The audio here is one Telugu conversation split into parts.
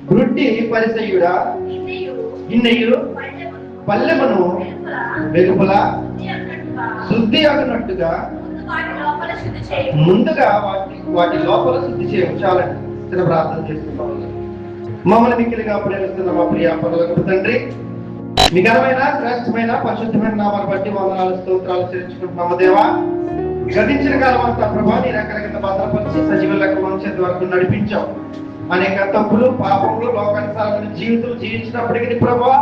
గుడ్డి పరిసయ్యుడా గిన్నెయు పల్లెమును వెలుపల శుద్ధి అన్నట్టుగా ముందుగా వాటి లోపల శుద్ధి చేయము. చాలండి, చిన్న ప్రార్థన చేస్తున్నాం. మమ్మల్ని మిక్కిలిగా ప్రేమిస్తున్న మా ప్రియ పరలోకపు తండ్రి, మీ ఘనమైన శ్రేష్టమైన పరిశుద్ధమైన నామాలు బట్టి వందనాలు స్తోత్రాలు చెల్లించుకుంటున్నాము. దేవా, గతించిన కాలం అంతా ప్రభా నీ రెక్కల కింద భద్రపరిచి సజీవ లెక్క వంశం వరకు నడిపించావు. అనేక తప్పులు పాపములు లోకానుసారమైన జీవితం జీవించినప్పటికీ ప్రభా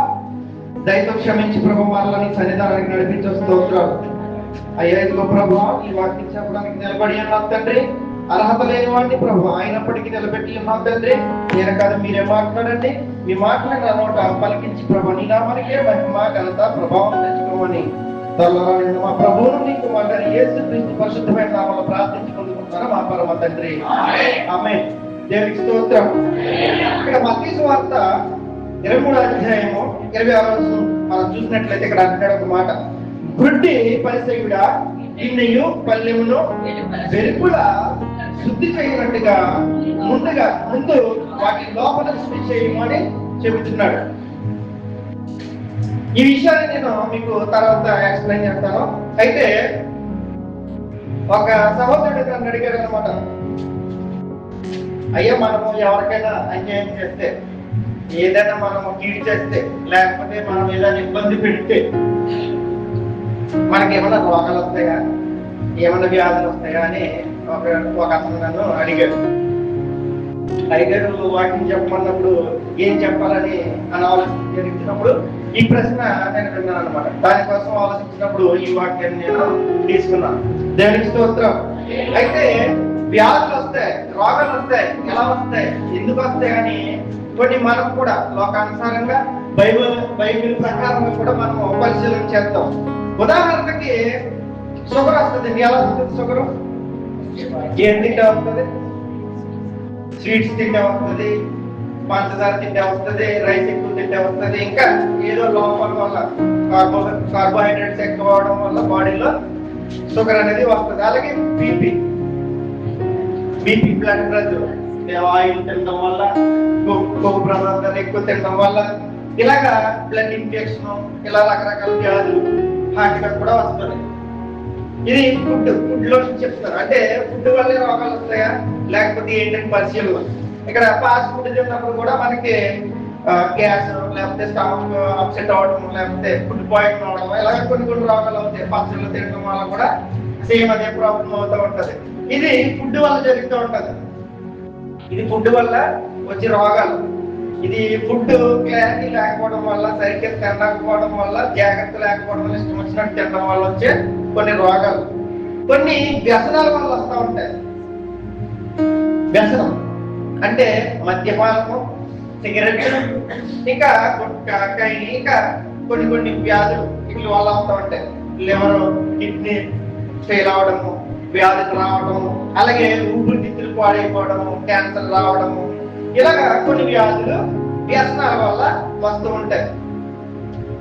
దయతో క్షమించి ప్రభు వాళ్ళని సన్నిధానానికి నడిపించే స్తోత్రాలు. అయ్యా ఇదిగో ప్రభా ఈ వాక్యం చెప్పడానికి నిలబడి ఉన్నాం తండ్రి. అర్హత లేని వాడిని ప్రభు అయినప్పటికీ నిలబెట్టి ఉన్నాం తండ్రి. నేను కాదు, మీరే మాట్లాడండి. మీ మాటలను నా నోట పలికించి ప్రభు నీ నామానికే మహిమ ఘనత ప్రభావం తెచ్చుకోమని తల్లారైన మా ప్రభువును నీ కుమారుడైన యేసుక్రీస్తు పరిశుద్ధమైన నామములో ప్రార్థించుకుంటున్నాను మా పరమ తండ్రి. ఆమేన్. దేవునికి స్తోత్రం. ఇక్కడ మత్తయి సువార్త 23వ అధ్యాయము 26వ మనం చూసినట్లయితే ఇక్కడ అంటాడు ఒక మాట, గుడ్డి పరిసయ్యుడా గిన్నెయు పల్లెమును వెలుపల శుద్ధి చేయనట్టుగా ముందు వాటి లోపల శుద్ధి చేయమని చెబుతున్నాడు. ఈ విషయాన్ని నేను మీకు తర్వాత ఎక్స్ప్లెయిన్ చేస్తాను. అయితే ఒక సహోదరుడు నన్ను అడిగారు అన్నమాట, అయ్యా మనము ఎవరికైనా అన్యాయం చేస్తే, ఏదైనా మనము కీడు చేస్తే, లేకపోతే మనం ఏదైనా ఇబ్బంది పెడితే మనకి ఏమైనా రోగాలు వస్తాయా, ఏమైనా వ్యాధులు వస్తాయా అని ఒక అతను నన్ను అడిగాడు. వాటిని చెప్పమన్నప్పుడు ఏం చెప్పాలని ఆలోచించినప్పుడు ఈ ప్రశ్న నేను విన్నాను అనమాట. దానికోసం ఆలోచించినప్పుడు ఈ వాక్యాన్ని నేను తీసుకున్నాను. దేవునికి స్తోత్రం. అయితే వ్యాధులు వస్తాయి, రోగాలు వస్తాయి. ఎలా వస్తాయి, ఎందుకు వస్తాయి అని కొన్ని మనం కూడా లోకానుసారంగా బైబిల్ ప్రకారంగా కూడా మనం పరిశీలన చేస్తాం. ఉదాహరణకి షుగర్ వస్తుంది. ఎలా వస్తుంది షుగర్? ఏం తింటే వస్తుంది? స్వీట్స్ తింటే వస్తుంది, పంచదార తింటే వస్తుంది, రైస్ ఎక్కువ తింటే వస్తుంది, ఇంకా ఏదో లోపల వల్ల కార్బోహైడ్రేట్స్ ఎక్కువ అవడం వల్ల బాడీలో షుగర్ అనేది వస్తుంది. అలాగే బీపీ బ్లడ్ ప్రెషర్, ఆయిల్ తినడం వల్ల, కొవ్వు పదార్థాలు ఎక్కువ తినడం వల్ల ఇలాగా బ్లడ్ ఇన్ఫెక్షన్, ఇలా రకరకాల వ్యాధులు హార్ట్గా కూడా వస్తుంది. ఇది ఫుడ్ లో చెప్తారు. అంటే ఫుడ్ వల్లే రోగాలు వస్తాయా లేకపోతే ఏంటంటే పరిశీలన. ఇక్కడ ఫాస్ట్ ఫుడ్ తిన్నప్పుడు కూడా మనకి గ్యాస్, లేకపోతే స్టమక్ అప్సెట్ అవడం, లేకపోతే ఫుడ్ పాయిజన్ అవడం, ఇలాగ కొన్ని రోగాలు అవుతాయి. పచ్చళ్ళు తినడం వల్ల కూడా సేమ్ అదే ప్రాబ్లం అవుతూ ఉంటది. ఇది ఫుడ్ వల్ల జరుగుతూ ఉంటది. ఇది ఫుడ్ వల్ల వచ్చే రోగాలు. ఇది ఫుడ్ క్లారిటీ లేకపోవడం వల్ల, సరిగ్గా తినకపోవడం వల్ల, జాగ్రత్త లేకపోవడం వల్ల, ఇష్టం వచ్చినట్టు తినడం వల్ల వచ్చే కొన్ని రోగాలు. కొన్ని వ్యసనాల వల్ల వస్తూ ఉంటాయి. వ్యసనం అంటే మద్యపానము, సిగరెట్, ఇంకా గుట్కా, ఇంకా కొన్ని వ్యాధులు ఇట్ల వల్ల వస్తూ ఉంటాయి. లివర్, కిడ్నీ ఫెయిల్ అవడము, వ్యాధులు రావడము, అలాగే ఊపిరితిత్తులు పాడైపోవడము, క్యాన్సర్ రావడము, ఇలాగా కొన్ని వ్యాధులు వ్యసనాల వల్ల వస్తూ ఉంటాయి.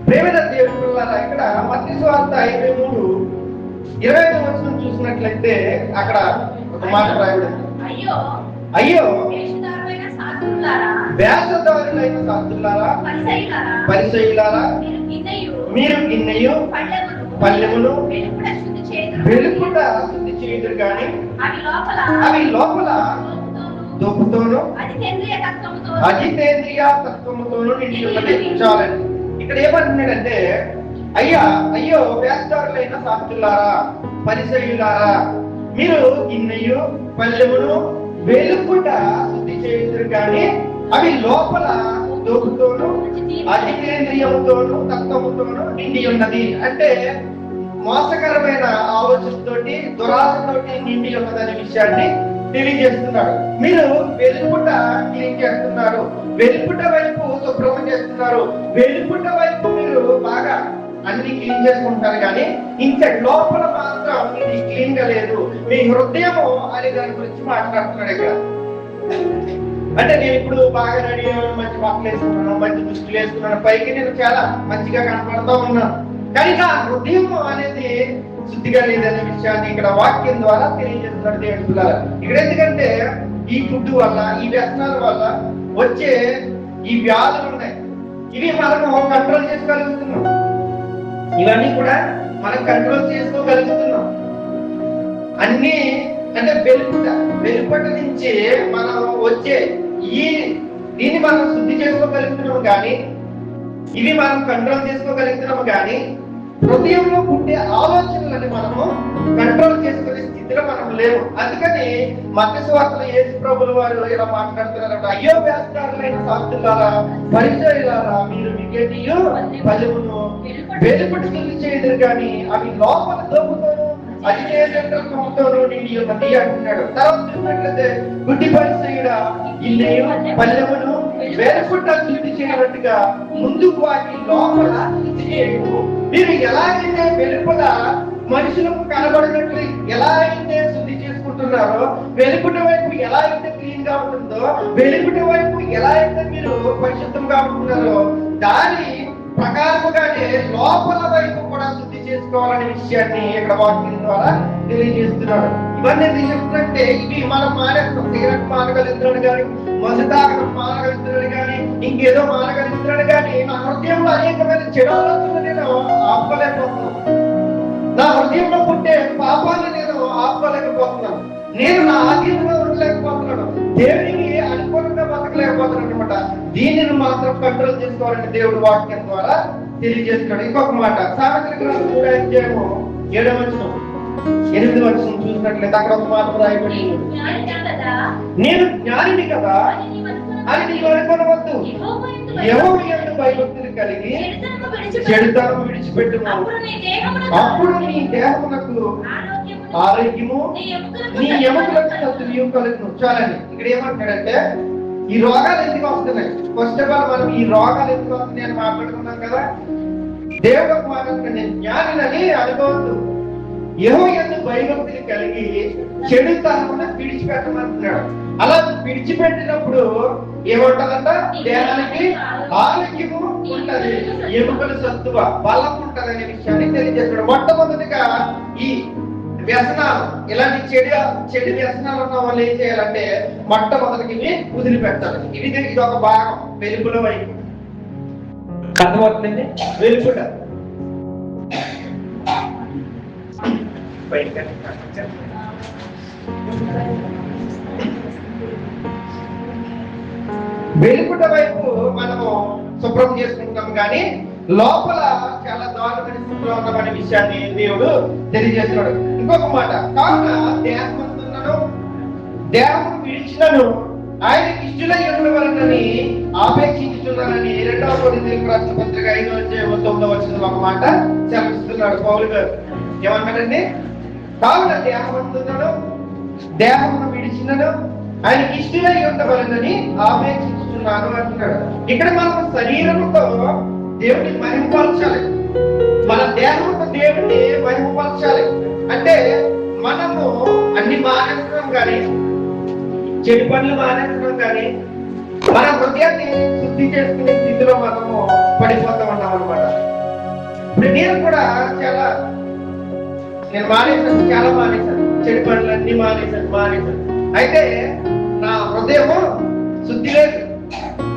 ప్రేమైన దేవుని పిల్లలారా, ఇక్కడ మత్తయి సువార్త 23:25 చూసినట్లయితే అక్కడ ఒక మాట రాయబడింది, అయ్యో వేషధారులైన శాస్త్రులారా, పరిసయ్యులారా, మీరు గిన్నెయు పల్లెమును వెలుపల శుద్ధి చేయుదురు గాని అవి లోపల దొప్పుతోను అజితేంద్రియ తత్వముతోను నిండి ఉన్నది. చాలండి. ఇక్కడ ఏమంటున్నాడంటే, అయ్యో వేషధారులైన శాస్త్రులారా, పరిసయ్యులారా, మీరు గిన్నెయు పల్లెమును వెలుపల శుద్ధి చేయుదురు కానీ అవి లోపల దొప్పుతోను అజితేంద్రియముతోను తత్వముతోను నిండి ఉన్నది. అంటే మోసకరమైన ఆలోచనతోటి, దురాశతోటి నిండి ఉన్నదనే విషయాన్ని తెలియజేస్తున్నాడు. మీరు వెలుపుట క్లీన్ చేస్తున్నారు, వెలుపుట వైపు శుభ్రం చేస్తున్నారు, వెలుపుట వైపు మీరు బాగా అన్ని క్లీన్ చేసుకుంటారు, కానీ ఇంకా లోపల మాత్రం ఇది క్లీన్ గా లేదు. మీ హృదయము అనే దాని గురించి మాట్లాడుతున్నాడు ఇక్కడ. అంటే నేను ఇప్పుడు బాగా రెడీ అయ్యాను, మంచి బట్టలు వేసుకున్నాను, మంచి దుస్తులు వేసుకున్నాను, పైకి నేను చాలా మంచిగా కనపడతా ఉన్నాను, కానీ నా హృదయం అనేది శుద్ధిగా లేదనే విషయాన్ని ఇక్కడ వాక్యం ద్వారా తెలియజేస్తున్నాడు దేవుని పిల్లలు. ఇక్కడ ఎందుకంటే ఈ ఫుడ్ వల్ల, ఈ వ్యసనాల వల్ల వచ్చే ఈ వ్యాధులు ఉన్నాయి. ఇవి మనము కంట్రోల్ చేసుకోగలుగుతున్నాం. ఇవన్నీ కూడా మనం కంట్రోల్ చేసుకోగలుగుతున్నాం. అన్ని అంటే వెలుపట నుంచి మనం వచ్చే దీన్ని మనం శుద్ధి చేసుకోగలుగుతున్నాము, కానీ ఇవి మనం కంట్రోల్ చేసుకోగలుగుతున్నాము, కానీ హృదయంలో పుట్టే ఆలోచనలని మనము కంట్రోల్ చేసుకునే స్థితిలో మనం లేవు. అందుకని మత్తయి సువార్తలో యేసు ప్రభువుల వారు ఇలా మాట్లాడుతున్నారంట, అయ్యో వేస్తారులైన శాస్త్రులారా, పరిసయ్యులారా, మీరు మిగటియు ఫలమును వెలుపట శుద్ధి చేయదురు, కానీ అవి లోపల దోపుతారు, అది చేసేటోను నిండి ఉన్నది అంటున్నాడు. తర్వాత చూసినట్లయితే గుడ్డి పరిసయ్యుడా, ఇల్లేయు ఫలమును వెలుపట శుద్ధి చేయనట్టుగా ముందుకు వాటి లోపల శుద్ధి చేయకు. మీరు ఎలాగైతే వెలుపల మనుషులకు కనబడినట్లు ఎలా అయితే శుద్ధి చేసుకుంటున్నారో, వెలుపటి వైపు ఎలా అయితే క్లీన్ గా ఉంటుందో, వెలుపటి వైపు ఎలా అయితే మీరు పరిశుద్ధంగా ఉంటున్నారో, దాని ప్రకారముగానే లోపల వైపు కూడా శుద్ధి చేసుకోవాలనే విషయాన్ని ఇక్కడ వాక్యం ద్వారా తెలియజేస్తున్నాడు. ఇవన్నీ చెప్తుంటే ఇవి మనం మానేస్తాం. సిగరెట్ మానగలుగుతున్నాడు కానీ, మందు తాగడం మానగలుగుతున్నాడు కానీ, ఇంకేదో మానగలుగుతున్నాడు కానీ, నా హృదయంలో అనేకమైన చెడు ఆలోచనలు నేను ఆపలేకపోతున్నాను. నా హృదయంలో పుట్టే పాపాన్ని నేను ఆపలేకపోతున్నాను. నేను నా ఆధీనంలో ఉండలేకపోతున్నాను. దేవునికి అనుకూలంగా బతకలేకపోతున్నాను అనమాట. దీనిని మాత్రం కంట్రోల్ చేసుకోవాలని దేవుడు వాక్యం ద్వారా తెలియజేస్తున్నాడు. ఇంకొక మాట, సామెతల గ్రంథం 3వ అధ్యాయము 7వ వచనం 8వ వచనం చూసినట్లయితే అక్కడ ఒక మాట రాయబడి, నేను జ్ఞానిని కదా అని నీవు అనుకోవద్దు, యెహోవా యందు భయభక్తులు కలిగి చెడుతనము విడిచిపెట్టుము, అప్పుడు నీ దేహమునకు ఆరోగ్యము, నీ ఎముకలకు సత్తువు కలుగును. చాలండి. ఇక్కడ ఏమంటాడంటే, ఈ రోగాలు ఎందుకు వస్తున్నాయి? ఫస్ట్ ఆఫ్ ఆల్ మనం ఈ రోగాలు ఎందుకు వస్తున్నాయి అని మాట్లాడుకున్నాం కదా. దేవుడు ఒక మాట, నేను జ్ఞానిని అనుకోవద్దు, యెహోవా యందు భయభక్తులు కలిగి చెడుతనమును విడిచిపెట్టమంటున్నాడు. అలా విడిచిపెట్టినప్పుడు ఏమంటదంట? దేహానికి ఆరోగ్యము ఉంటది, ఎముకలు సత్తువ, బలం ఉంటది అనే విషయాన్ని తెలియజేస్తాడు. మొట్టమొదటిగా ఈ వ్యసనాలు, ఇలాంటి చెడు వ్యసనాలు ఉన్న వాళ్ళు ఏం చేయాలంటే మొట్టమొదటికి ఇవి వదిలిపెట్టాలి. ఇది ఒక భాగం వెలుగుల వైపు. అర్థమవుతుంది? వెలుగుడ వెలుగుట వైపు మనము శుభ్రం చేసుకుంటాం, కానీ లోపల చాలా దారుణమైన స్థితిలో ఉన్నామనే విషయాన్ని దేవుడు తెలియజేస్తున్నాడు. ఇంకొక మాట, కావున దేహమును విడిచినను ఆయనకి ఇష్టలై ఉండవలనని ఆపేక్షించుతున్నానని 2వ కొరింథీయులకు రాసిన పత్రిక 5వ అధ్యాయం 9వ వచనంలో ఒక మాట సెలవిస్తున్నాడు పౌలు గారు. ఏమన్నాడండి? కావున దేహమును విడిచినను ఆయనకి ఇష్టలై ఉండవలనని ఆపేక్షించుతున్నాను అంటున్నాడు. ఇక్కడ మనం శరీరముతో దేవుడిని మహిమపరచాలి, మన దేహంతో దేవుడిని మహిమపరచాలి. అంటే మనము అన్ని మానేస్తున్నాం కానీ, చెడు పనులు మానేస్తున్నాం కానీ, మన హృదయాన్ని శుద్ధి చేసుకునే స్థితిలో మనము పడిపోతా ఉన్నాం అనమాట. ఇప్పుడు నేను కూడా నేను చాలా మానేశాను, చెడు పనులు అన్ని మానేశాను. అయితే నా హృదయము శుద్ధి లేదు.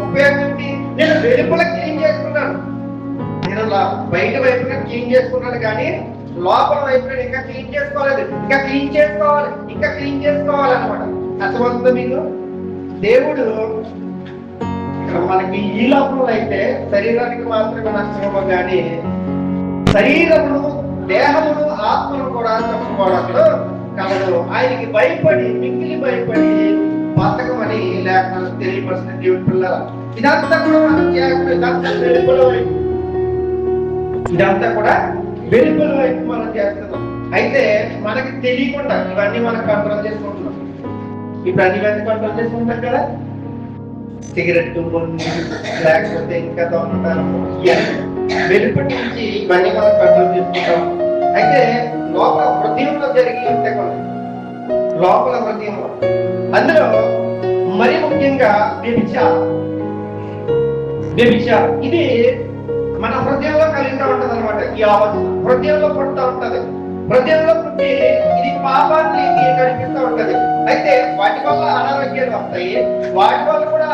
ఉపయోగించి నేను వెలుపల క్లీన్ చేసుకున్నాను, నేను బయట వైపున క్లీన్ చేసుకున్నాను, కానీ లోపల వైపున ఇంకా క్లీన్ చేసుకోలేదు. ఇంకా క్లీన్ చేసుకోవాలన్నమాట. అర్థమవుతుంది మీకు? దేవుడు ఇక్కడ మనకి ఈ లోపల అయితే శరీరానికి మాత్రమే నష్టమో, కానీ శరీరమును, దేహమును, ఆత్మను కూడా చంపుకోవడంలో కలదు. ఆయనకి భయపడి, మిక్కిలి భయపడి బతకమని లేఖనాలు తెలియపరిచిన దేవుడి పిల్లల. ఇదంతా కూడా మనం చేయాలి. ఇదంతా కూడా వెలుగుల వైపు మనం చేస్తున్నాం. అయితే మనకి తెలియకుండా ఇవన్నీ మనం కంట్రోల్ చేసుకుంటున్నాం. ఇప్పుడు అన్ని కంట్రోల్ చేసుకుంటాం కదా. సిగరెట్, లేకపోతే ఇంకా దొంగతనము, వెలుపటి నుంచి ఇవన్నీ మనం కంట్రోల్ చేసుకుంటాం. అయితే లోపల హృదయంలో జరిగి ఉంటే లోపల హృదయంలో, అందులో మరి ముఖ్యంగా వ్యభిచారం. ఇది మన హృదయంలో కలుగుతూ ఉంటది అనమాట. ఈ ఆలోచన హృదయంలో పుడుతూ ఉంటది. హృదయంలో పుట్టి ఇది పాపాన్ని కనిపిస్తూ ఉంటది. అయితే వాటి వల్ల అనారోగ్యాలు వస్తాయి, వాటి వల్ల కూడా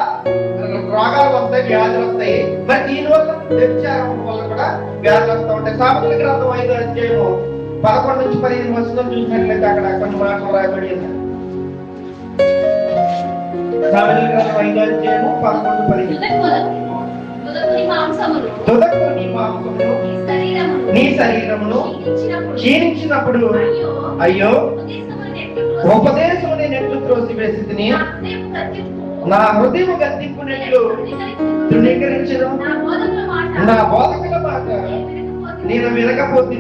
రోగాలు వస్తాయి, వ్యాధులు వస్తాయి. మరి దీని వల్ల వ్యభిచారం వల్ల కూడా వ్యాధులు వస్తూ ఉంటాయి. సామెతల గ్రంథం 5వ అధ్యాయము 11 నుంచి 15 వచనం చూసినట్లయితే అక్కడ కొన్ని మాటలు రాయబడి ఉన్నాయి. సామెతల గ్రంథం 5వ అధ్యాయము 11-15. తుదకు నీ మాంసమును నీ శరీరమును క్షీణించినప్పుడు అయ్యో ఉపదేశము నేను ఎట్లు త్రోసివేసి నా హృదయం గద్దింపునట్లు తృణీకరించను, నా బోధకుల మాట నేను వినకపోతే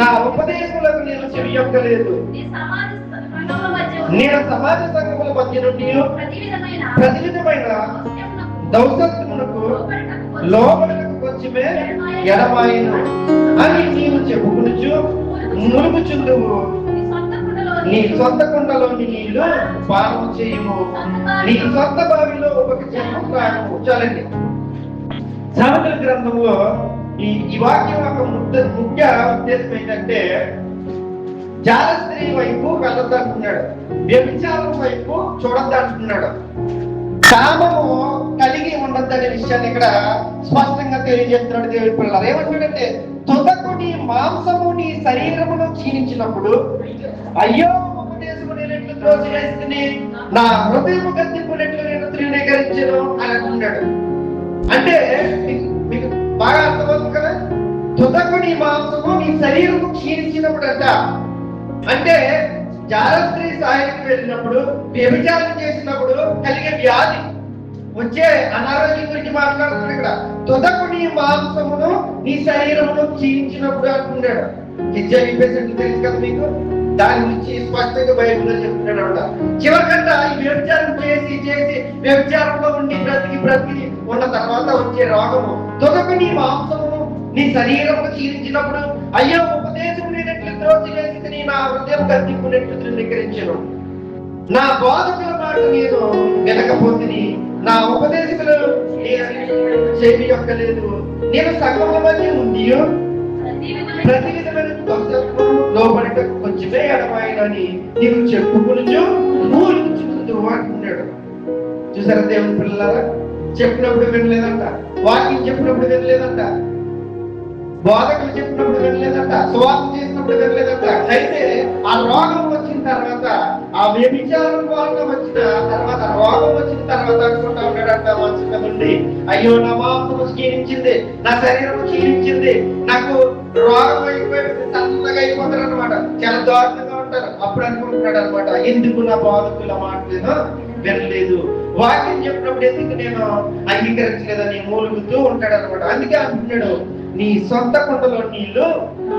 నా ఉపదేశములకు నేను చెవి యొక్కలేదు. నేను సమాజ సంఘముల మధ్య నుండి ప్రతి విధమైన దౌర్జన్యమునకు లోబడకు కొంచెమే ఎడబాయను అని నీవు చెప్పుకొనుచు మునుగుచుందువు. నీ సొంత కుండలోని నీళ్లు పానం చేయము, నీ సొంత బావిలో ఒక చెంపు. చాలండి. సామెతల గ్రంథంలో ఈ వాక్యం ఒక ముఖ్య ఉద్దేశం ఏంటంటే, జార స్త్రీ వైపు వెళ్ళొద్దంటున్నాడు, వ్యభిచారం వైపు చూడొద్దంటున్నాడు, కామము కలిగి ఉండద్దనే విషయాన్ని ఇక్కడ స్పష్టంగా తెలియజేస్తున్నాడు దేవుడి పిల్లలు. ఏమంటాడంటే, తుదకు నీ మాంసము నీ శరీరమును క్షీణించినప్పుడు అయ్యో ఉపదేశము నేను ఎట్లు త్రోసివేసి నా హృదయము గద్దింపునట్లు నేను తృణీకరించను అని అంటున్నాడు. అంటే మీకు బాగా అర్థమవుతుంది కదా, తుదకు నీ మాంసము నీ శరీరము క్షీణించినప్పుడు అంటే జార స్త్రీ సాయానికి వెళ్ళినప్పుడు, వ్యభిచారం చేసినప్పుడు కలిగే వ్యాధి, వచ్చే అనారోగ్యం గురించి మాట్లాడుతున్నాడు ఇక్కడ. తుదకు నీ మాంసమును నీ శరీరమును క్షీణించినప్పుడు అంటున్నాడు. HIV పేషెంట్లు తెలుసు కదా మీకు, దాని గురించి స్పష్టంగా బైబిల్లో చెప్తున్నాడు అన్నమాట. చివరికంట ఈ వ్యభిచారం చేసి వ్యభిచారంలో ఉండి బ్రతికి ఉన్న తర్వాత వచ్చే రోగము, తుదకు నీ మాంసమును నీ శరీరము క్షీణించినప్పుడు అయ్యో ఉపదేశం నేనెట్లు త్రోసివేసి నా హృదయం గద్దింపునట్లు తృణీకరించెను, నా బోధకుల మాట నేను వినకపోతే నా ఉపదేశకులు చెవి యొక్కలేదు. నేను సంఘముల మధ్య ఉండి ప్రతి విధమైన దోషమును లోబడక కొంచెమే ఎడమాయనని నీవు చెప్పుకొనుచు మూలుగుచుందు అంటున్నాడు. చూసారా దేవుని పిల్లలారా, చెప్పినప్పుడు వినలేదంట, వాక్యం చెప్పినప్పుడు వినలేదంట, బోధకులు చెప్పినప్పుడు వినలేదంట, సువార్త చేసినప్పుడు వినలేదంట. అయితే ఆ రోగం వచ్చిన తర్వాత, ఆ వ్యభిచారం వల్ల వచ్చిన తర్వాత, రోగం వచ్చిన తర్వాత అనుకుంటా ఉన్నాడంట మనసు మీద ఉండి, అయ్యో నా మాంసము క్షీణించింది, నా శరీరం క్షీణించింది, నాకు రోగం అయిపోయింది, సన్నగా అయిపోతారు అనమాట, చాలా దారుణంగా ఉంటారు. అప్పుడు అనుకుంటున్నాడు అనమాట, ఎందుకు నా బోధకుల మాట వినలేదు, వాక్యం చెప్పినప్పుడు ఎందుకు నేను అంగీకరించలేదని మూలుగుతూ ఉంటాడు అనమాట. అందుకే అంటున్నాడు, నీ సొంత కుండలో నీళ్లు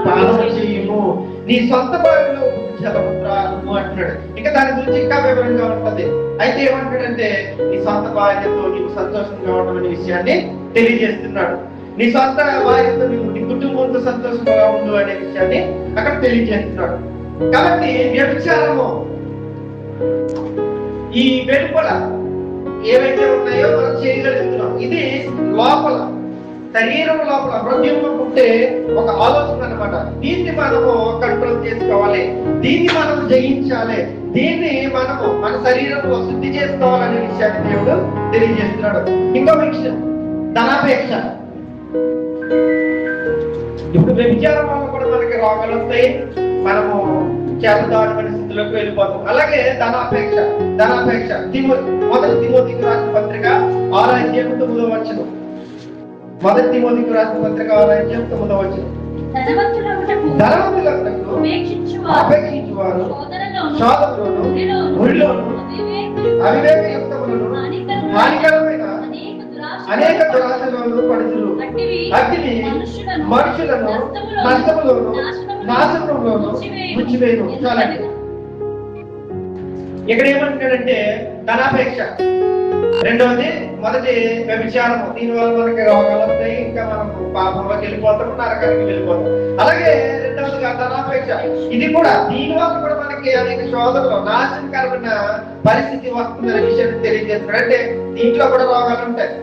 పానం చేయము, నీ సొంత బావిలో జలము త్రాగుము అంటున్నాడు. ఇంకా దాని గురించి ఇంకా వివరంగా ఉంటది. అయితే ఏమంటాడంటే, నీ సొంత భార్యతో నీవు సంతోషంగా ఉండమనే విషయాన్ని తెలియజేస్తున్నాడు. నీ సొంత భార్యతో నీవు నీ కుటుంబంతో సంతోషంగా ఉండు అనే విషయాన్ని అక్కడ తెలియజేస్తున్నాడు. కాబట్టి వ్యభిచారము ఈ వెలుపల ఏవైతే ఉన్నాయో మనం చేయగలుగుతున్నాం. ఇది లోపల శరీరం లోపల హృదయంలో పుట్టే ఒక ఆలోచన అన్నమాట. దీన్ని మనము కంట్రోల్ చేసుకోవాలి, దీన్ని మనం జయించాలి, దీన్ని మనము మన శరీరంలో శుద్ధి చేసుకోవాలనే విషయాన్ని దేవుడు తెలియజేస్తున్నాడు. ఇంకో విషయం, ధనాపేక్ష. ఇప్పుడు వ్యభిచారం వల్ల కూడా మనకి రోగాలు వస్తాయి, మనము చేతదారుమైన స్థితిలోకి వెళ్ళిపోతాం. అలాగే ధనాపేక్ష. మొదటి తిమోతికి రాసిన పత్రిక 6:9 వచనం. మొదటి తిమోతికి రాసిన పత్రిక 6:9 వచనం. ధనవంతులకు అపేక్షించువారు శోధనలోను ఉరిలోను అవివేకయుక్తములను హానికరమైన అనేక దురాశలను పడుతురు అగ్ని మనుషులను నష్టములోను నాశనంలోను ముంచివేయును. చాలండి. ఇక్కడ ఏమంటున్నాడంటే ధనాపేక్ష. రెండవది, మొదటి వ్యభిచారము. దీనివల్ల మనకి రోగాలు వస్తాయి, ఇంకా మనం పాపంలోకి వెళ్ళిపోతాము, నరకానికి వెళ్ళిపోతాం. అలాగే రెండవదిగా ధనాపేక్ష. ఇది కూడా, దీనివల్ల కూడా మనకి అనేక శోధనలు, నాశనకరమైన పరిస్థితి వస్తుందనే విషయాన్ని తెలియజేస్తున్నాడు. అంటే దీంట్లో కూడా రోగాలు ఉంటాయి.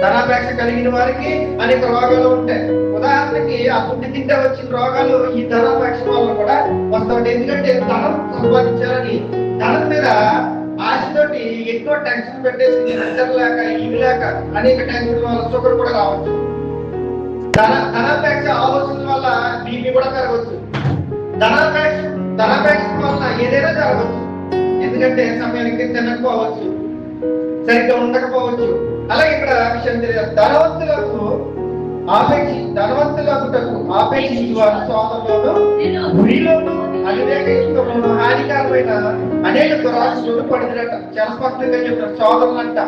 ధనాపేక్ష కలిగిన వారికి అనేక రోగాలు ఉంటాయి. ఉదాహరణకి ఆ ఫుడ్ తింటే వచ్చిన రోగాలు ఈ ధనాపేక్ష వల్ల కూడా వస్తాయి. ఎందుకంటే ధనం సంపాదించాలని ధనం మీద ఆశతోటి ఎక్కువ టెన్షన్ పెట్టేసి నిద్ర లేక ఇవి లేక అనేక టెన్షన్ వల్ల షుగర్ కూడా రావచ్చు. ధనాపేక్ష ఆలోచన వల్ల బీపీ కూడా పెరగవచ్చు. ధనాపేక్ష వల్ల ఏదైనా జరగవచ్చు. ఎందుకంటే సమయానికి తినకపోవచ్చు, సరిగ్గా ఉండకపోవచ్చు. అలాగే ఇక్కడ విషయం తెలియదు. ధనవంతులకు ఆపేక్షించి వారు సోదరులను గురిలోను అవివేక యుక్తంలోను హానికరమైన అనేక దురాశలను పడినట. చాలా స్పష్టంగా చెప్తారు. సోదరులంట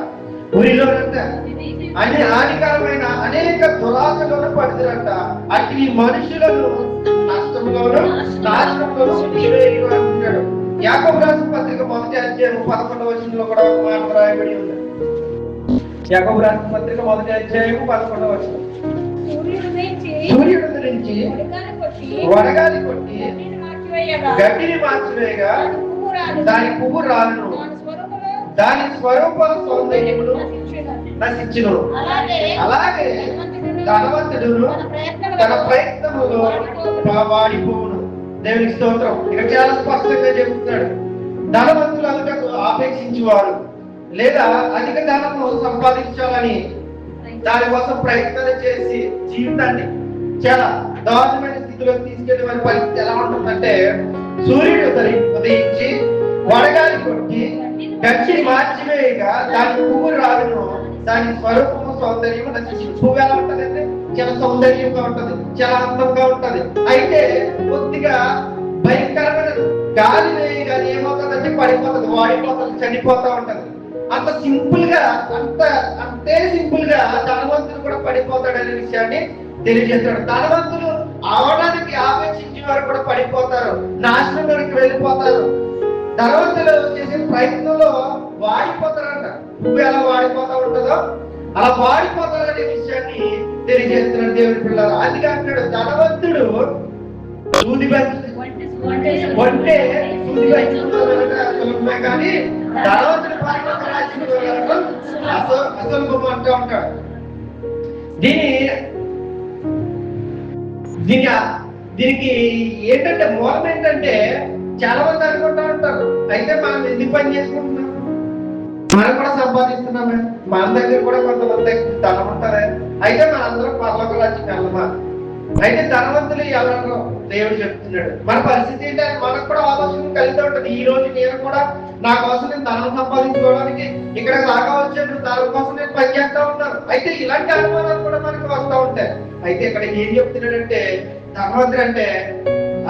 గురిలోనంట అని హానికరమైన అనేక దురాశలను పడినట. అట్టి మనుషులను నష్టంలోను నాశనంలోను అంటున్నాడు. యాకోబు రాసిన పత్రిక 1వ అధ్యాయం 11వ వచనంలో కూడా ఒక మాట రాయబడి ఉంది. యాకోబు రాసిన పత్రిక 1వ అధ్యాయం 11వ వచనం. సూర్యుడు నుంచి వడగాలి కొట్టి గడ్డిని మార్చివేయగా దాని పువ్వు రాలును, దాని స్వరూప సౌందర్యమును నశించును. అలాగే ధనవంతుడును తన ప్రయత్నములో వాడిపోవును. దేవునికి స్తోత్రం. ఇక చాలా స్పష్టంగా చెబుతున్నాడు. ధనవంతులు అందుకు ఆపేక్షించేవారు లేదా అధిక ధనము సంపాదించాలని దానికోసం ప్రయత్నాలు చేసి జీవితాన్ని చాలా దారుణమైన స్థితిలో తీసుకెళ్లే వారి పరిస్థితి ఎలా ఉంటుందంటే, సూర్యుడు ఉదయించి వడగాలి కొట్టి గడ్డిని మార్చివేయగా దాని పువ్వు రాలును, దాని స్వరూపము సౌందర్యము నశించి. పువ్వు ఎలా ఉంటదంటే చాలా సౌందర్యంగా ఉంటది, చాలా అందంగా ఉంటది. అయితే కొద్దిగా భయంకరమైన గాలి వేయగా ఏమవుతుందంటే పడిపోతుంది, వాడిపోతుంది, చనిపోతా ఉంటది. అంత సింపుల్ గా అంతే సింపుల్ గా ధనవంతులు కూడా పడిపోతాడనే విషయాన్ని తెలియజేస్తాడు. ధనవంతులు అవడానికి ఆపేక్షించే వారు కూడా పడిపోతారు, నాశనంలోకి వెళ్ళిపోతారు. ధనవంతులు చేసే ప్రయత్నంలో వాడిపోతారంట. నువ్వు ఎలా వాడిపోతా ఉంటుందో అలా వాడిపోతారనే విషయాన్ని తెలియజేస్తున్నాడు దేవుని పిల్లలు. అందుకే అంటాడు, ధనవంతుడు సూది కొంటే సూది సులభమే కానీ ధనవంతుడు అసలు అంటూ ఉంటాడు. దీనికి ఏంటంటే మూలం ఏంటంటే, చాలా మంది అనుకుంటా ఉంటారు, అయితే మనం ఎందుకు పని చేసుకుంటున్నాం, మనం కూడా సంపాదిస్తున్నామే, మన దగ్గర కూడా కొంతమంది ధనం ఉంటారే, అయితే మనందరం పర్లోక రాజ్యం వెళ్ళమా. అయితే ధనవంతులు ఎవరో దేవుడు చెప్తున్నాడు. మన పరిస్థితి ఏంటంటే మనకు కూడా ఆలోచన కలిగి ఉంటుంది. ఈ రోజు నేను కూడా నా కోసం నేను ధనం సంపాదించుకోవడానికి ఇక్కడ లాగా వచ్చాను, ధనం కోసం నేను పని చేస్తా ఉన్నాను. అయితే ఇలాంటి అనుమానాలు కూడా మనకు వస్తూ ఉంటాయి. అయితే ఇక్కడ ఏం చెప్తున్నాడంటే, ధనవంతుడు అంటే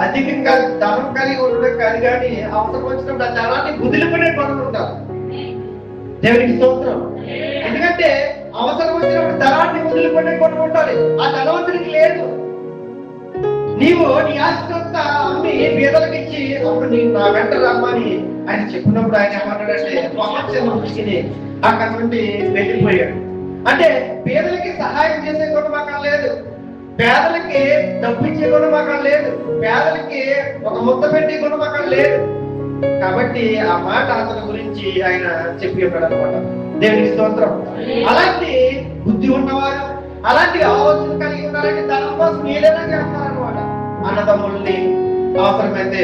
అధికంగా ధనం కలిగి ఉండడం కాదు, కానీ అవసరం వచ్చినప్పుడు ఆ ధనాన్ని వదిలిపడే పనులు ఉంటారు. దేవునికి స్తోత్రం. ఎందుకంటే అవసరం వచ్చినప్పుడు ధనాన్ని వదిలిపడే పనులు ఉండాలి. ఆ ధనవంతుడికి లేదు. నీవు నీ ఆస్తినంతా అమ్మి పేదలకు ఇచ్చి అప్పుడు నీ నా వెంట రమ్మని ఆయన చెప్పినప్పుడు ఆయన ఏమన్నాడంటే, ప్రపంచాన్ని అక్కడ నుండి వెళ్ళిపోయాడు. అంటే పేదలకి సహాయం చేసే గుణమకం లేదు, పేదలకి డబ్బిచ్చే గుణమకం లేదు, పేదలకి ఒక ముద్ద పెట్టి గుణమకం లేదు. కాబట్టి ఆ మాట అతని గురించి ఆయన చెప్పి ఉన్నాడు అనమాట. దేవునికి స్తోత్రం. అలాంటి బుద్ధి ఉన్నవారు, అలాంటి ఆలోచన కలిగి ఉన్నారంటే ధనం కోసం ఏదైనా చేస్తారనమాట. అన్నదమ్ముల్ని అవసరమైతే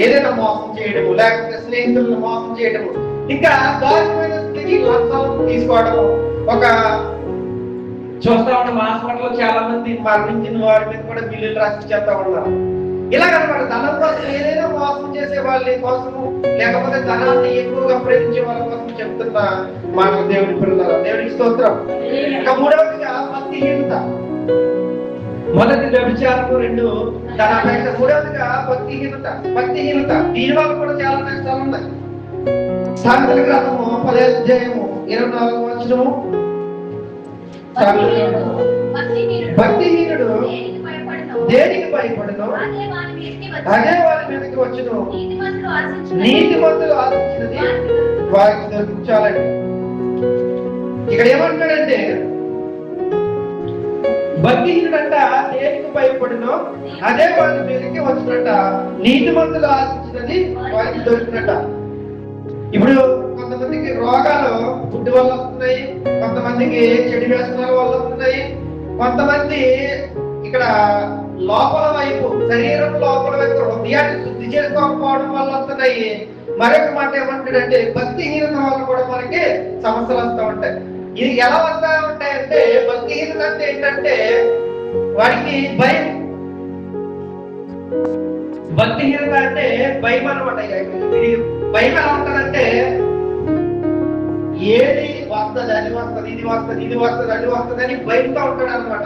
ఏదైనా మోసం చేయడము, లేకపోతే స్నేహితులను మోసం చేయడము, ఇంకా దారుణమైన స్థితి లంచాలను తీసుకోవడము. ఒక చూస్తా ఉన్న హాస్పిటల్లో చాలా మంది మరణించిన వారి మీద కూడా బిల్లులు రాసి చేస్తా ఉన్నారు. ఇలాగనమాట ధనం కోసం ఏదైనా మోసం చేసే వాళ్ళ కోసము, లేకపోతే ధనాన్ని ఎక్కువగా ప్రేమించే వాళ్ళ కోసం చెప్తున్న మాట దేవుడి పిల్లలు. దేవుడికి స్తోత్రం. ఇంకా మూడవదిగా భక్తిహీనత. మొదటి వ్యభిచారము, 2 ధనాపేక్ష, మూడవదిగా భక్తిహీనత. దీని వల్ల కూడా చాలా నష్టాలు ఉన్నాయి. సామెతల గ్రంథము 10వ అధ్యాయము 24వ వచనము. భక్తిహీనుడు దేనికి భయపడను అదే వారి మీదకి వచ్చును, నీతిమంతులు ఆశించినది వారికి దొరికించాలండి. ఇక్కడ ఏమంటాడంటే, భక్తిహీనుడంట దేనికి భయపడినో అదే వారి మీదకి వచ్చినట్ట, నీతిమంతులు ఆశించినది వారికి దొరికినట్ట. ఇప్పుడు కొంతమందికి రోగాలు ఫుడ్ వల్ల వస్తున్నాయి, కొంతమందికి చెడు వ్యసనాల వల్ల వస్తున్నాయి, కొంతమంది ఇక్కడ లోపల వైపు, శరీరం లోపల వైపు హృదయాన్ని శుద్ధి చేసుకోకపోవడం వల్ల వస్తున్నాయి, మరొక మాట ఏమంటాడంటే భక్తిహీనత వల్ల కూడా మనకి సమస్యలు వస్తూ ఉంటాయి. ఇది ఎలా వస్తూ ఉంటాయంటే భక్తిహీనత అంటే ఏంటంటే వాడికి భయం. భక్తిహీనత అంటే భయం అనమాట. భయం ఎలా ఉంటుందంటే ఏది వస్తుంది అది వస్తుంది ఇది వస్తుంది ఇది వస్తుంది అది వస్తుంది అని భయంతో ఉంటాడు అనమాట.